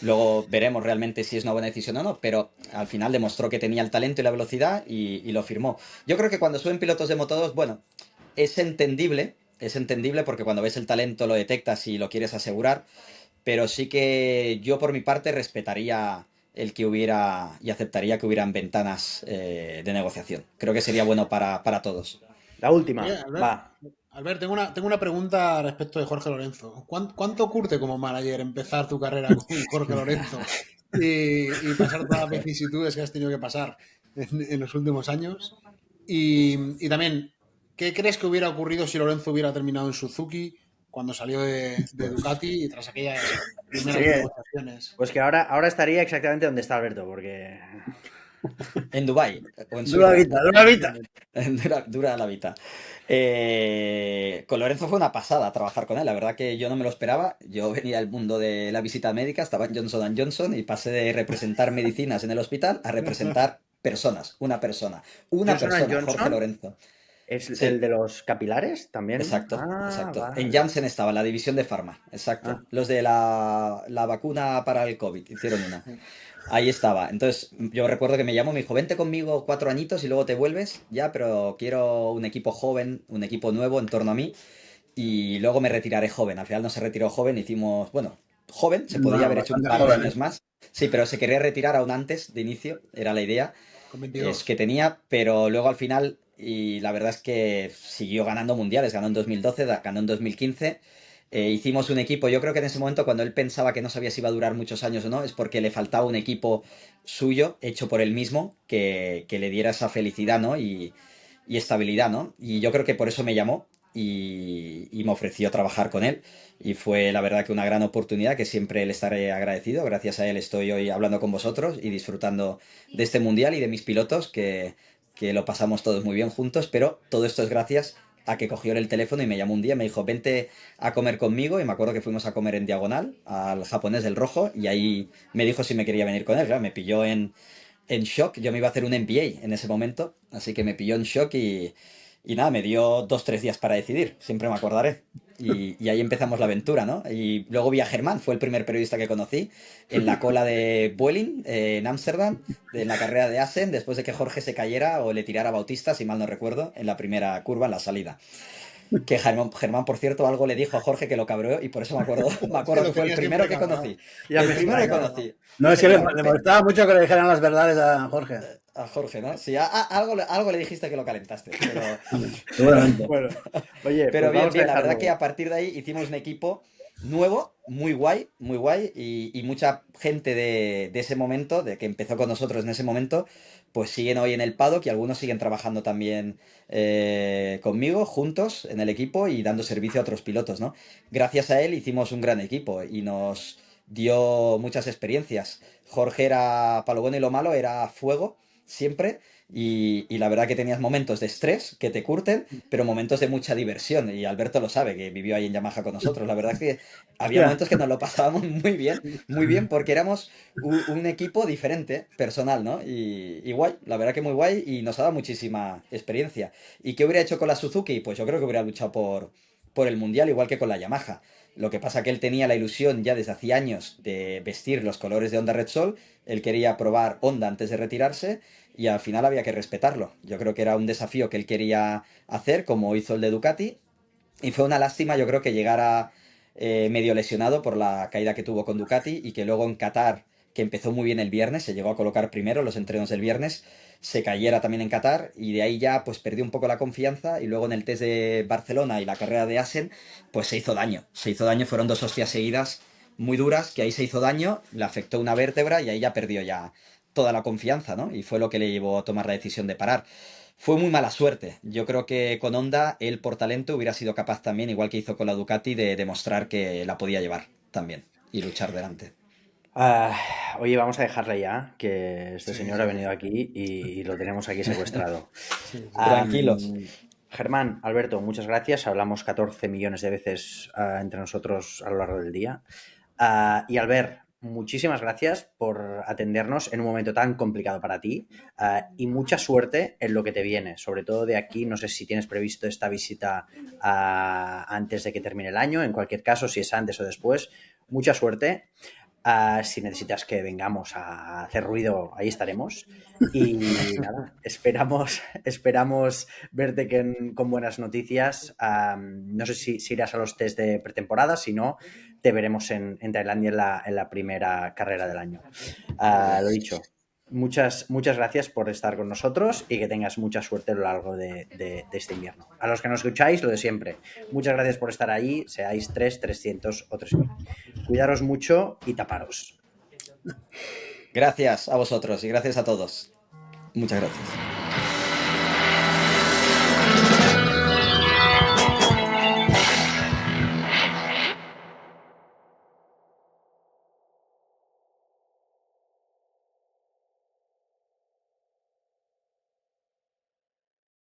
Luego veremos realmente si es una buena decisión o no, pero al final demostró que tenía el talento y la velocidad y lo firmó. Yo creo que cuando suben pilotos de Moto2, bueno, es entendible porque cuando ves el talento lo detectas y lo quieres asegurar, pero sí que yo por mi parte respetaría el que hubiera y aceptaría que hubieran ventanas de negociación. Creo que sería bueno para todos. La última, va. Albert, tengo una pregunta respecto de Jorge Lorenzo. ¿Cuánto curte como manager empezar tu carrera con Jorge Lorenzo? y pasar todas las vicisitudes que has tenido que pasar en los últimos años. Y también, ¿qué crees que hubiera ocurrido si Lorenzo hubiera terminado en Suzuki cuando salió de Ducati y tras aquellas primeras Sí, negociaciones? pues que ahora estaría exactamente donde está Alberto, porque... En Dubái o en Dura Suiza. vida, dura vida. Dura la vida. Con Lorenzo fue una pasada trabajar con él. La verdad que yo no me lo esperaba. Yo venía del mundo de la visita médica, estaba en Johnson Johnson y pasé de representar medicinas en el hospital a representar personas. Una persona. Una Johnson persona, Jorge Johnson Lorenzo. es el Sí, de los capilares también. exacto, Ah, exacto. En vale. Janssen estaba, en la división de Pharma. Ah, Exacto. Los de la vacuna para el COVID hicieron una. Ahí estaba. Entonces, yo recuerdo que me llamó, me dijo, vente conmigo 4 añitos y luego te vuelves, ya, pero quiero un equipo joven, un equipo nuevo en torno a mí, y luego me retiraré joven. Al final no se retiró joven, hicimos, bueno, joven, se podría Bueno, haber hecho un bastante par de joven, años más. Sí, pero se quería retirar aún antes de inicio, era la idea Con es 22. que tenía, pero luego al final, y la verdad es que siguió ganando mundiales, ganó en 2012, ganó en 2015. Hicimos un equipo, yo creo que en ese momento cuando él pensaba que no sabía si iba a durar muchos años o no, es porque le faltaba un equipo suyo, hecho por él mismo, que le diera esa felicidad, ¿no? Y estabilidad, ¿no? Y yo creo que por eso me llamó y me ofreció trabajar con él. Y fue la verdad que una gran oportunidad que siempre le estaré agradecido. Gracias a él estoy hoy hablando con vosotros y disfrutando de este mundial y de mis pilotos, que lo pasamos todos muy bien juntos, pero todo esto es gracias a que cogió el teléfono y me llamó un día, me dijo, vente a comer conmigo, y me acuerdo que fuimos a comer en Diagonal, al japonés del Rojo, y ahí me dijo si me quería venir con él, claro, me pilló en shock, yo me iba a hacer un MBA en ese momento, así que me pilló en shock y nada, me dio 2, 3 días para decidir, siempre me acordaré. Y ahí empezamos la aventura, ¿no? Y luego vi a Germán, fue el primer periodista que conocí, en la cola de Vueling, en Ámsterdam, en la carrera de Assen, después de que Jorge se cayera o le tirara a Bautista, si mal no recuerdo, en la primera curva, en la salida. Que Germán, por cierto, algo le dijo a Jorge que lo cabreó y por eso me acuerdo, me Sí, acuerdo lo que fue el tenía siempre primero que cabrón. conocí. ya El me primero que extraña. conocí. No, es que le molestaba mucho que le dijeran las verdades a Jorge. A Jorge, ¿no? Sí, algo le dijiste que lo calentaste, Seguramente. Bueno, oye, pero pues bien, vamos a bien, la verdad que dejarlo. a partir de ahí hicimos un equipo nuevo, muy guay, y mucha gente de ese momento, de que empezó con nosotros en ese momento, pues siguen hoy en el paddock y algunos siguen trabajando también conmigo, juntos, en el equipo y dando servicio a otros pilotos, ¿no? Gracias a él hicimos un gran equipo y nos dio muchas experiencias. Jorge era, para lo bueno y lo malo, era fuego, siempre. Y la verdad que tenías momentos de estrés que te curten, pero momentos de mucha diversión. Y Alberto lo sabe, que vivió ahí en Yamaha con nosotros. La verdad que había Hostia, momentos que nos lo pasábamos muy bien, porque éramos un equipo diferente, personal, ¿no? Y guay, la verdad que muy guay y nos ha dado muchísima experiencia. ¿Y qué hubiera hecho con la Suzuki? Pues yo creo que hubiera luchado por el Mundial, igual que con la Yamaha. Lo que pasa que él tenía la ilusión ya desde hacía años de vestir los colores de Honda Repsol. Él quería probar Honda antes de retirarse y al final había que respetarlo. Yo creo que era un desafío que él quería hacer, como hizo el de Ducati, y fue una lástima, yo creo, que llegara medio lesionado por la caída que tuvo con Ducati y que luego en Qatar, que empezó muy bien el viernes, se llegó a colocar primero los entrenos del viernes, se cayera también en Qatar y de ahí ya pues perdió un poco la confianza y luego en el test de Barcelona y la carrera de Assen pues se hizo daño. Se hizo daño, fueron 2 hostias seguidas muy duras, que ahí se hizo daño, le afectó una vértebra y ahí ya perdió ya toda la confianza, ¿no? Y fue lo que le llevó a tomar la decisión de parar. Fue muy mala suerte. Yo creo que con Honda, él por talento hubiera sido capaz también, igual que hizo con la Ducati, de demostrar que la podía llevar también y luchar delante. Ah, oye, vamos a dejarle ya, que este Sí, señor ha sí, venido aquí y lo tenemos aquí secuestrado. sí, sí. Tranquilos. Germán, Alberto, muchas gracias. Hablamos 14 millones de veces entre nosotros a lo largo del día. Y Albert, muchísimas gracias por atendernos en un momento tan complicado para ti y mucha suerte en lo que te viene, sobre todo de aquí. No sé si tienes previsto esta visita antes de que termine el año, en cualquier caso, si es antes o después, mucha suerte. Si necesitas que vengamos a hacer ruido, ahí estaremos. Y nada, esperamos verte con buenas noticias. No sé si irás a los test de pretemporada, si no, te veremos en Tailandia en la primera carrera del año. Lo dicho, muchas gracias por estar con nosotros y que tengas mucha suerte a lo largo de este invierno. A los que nos escucháis, lo de siempre. Muchas gracias por estar ahí, seáis 3, 300 o 3000. Cuidaros mucho y taparos. Gracias a vosotros y gracias a todos. Muchas gracias.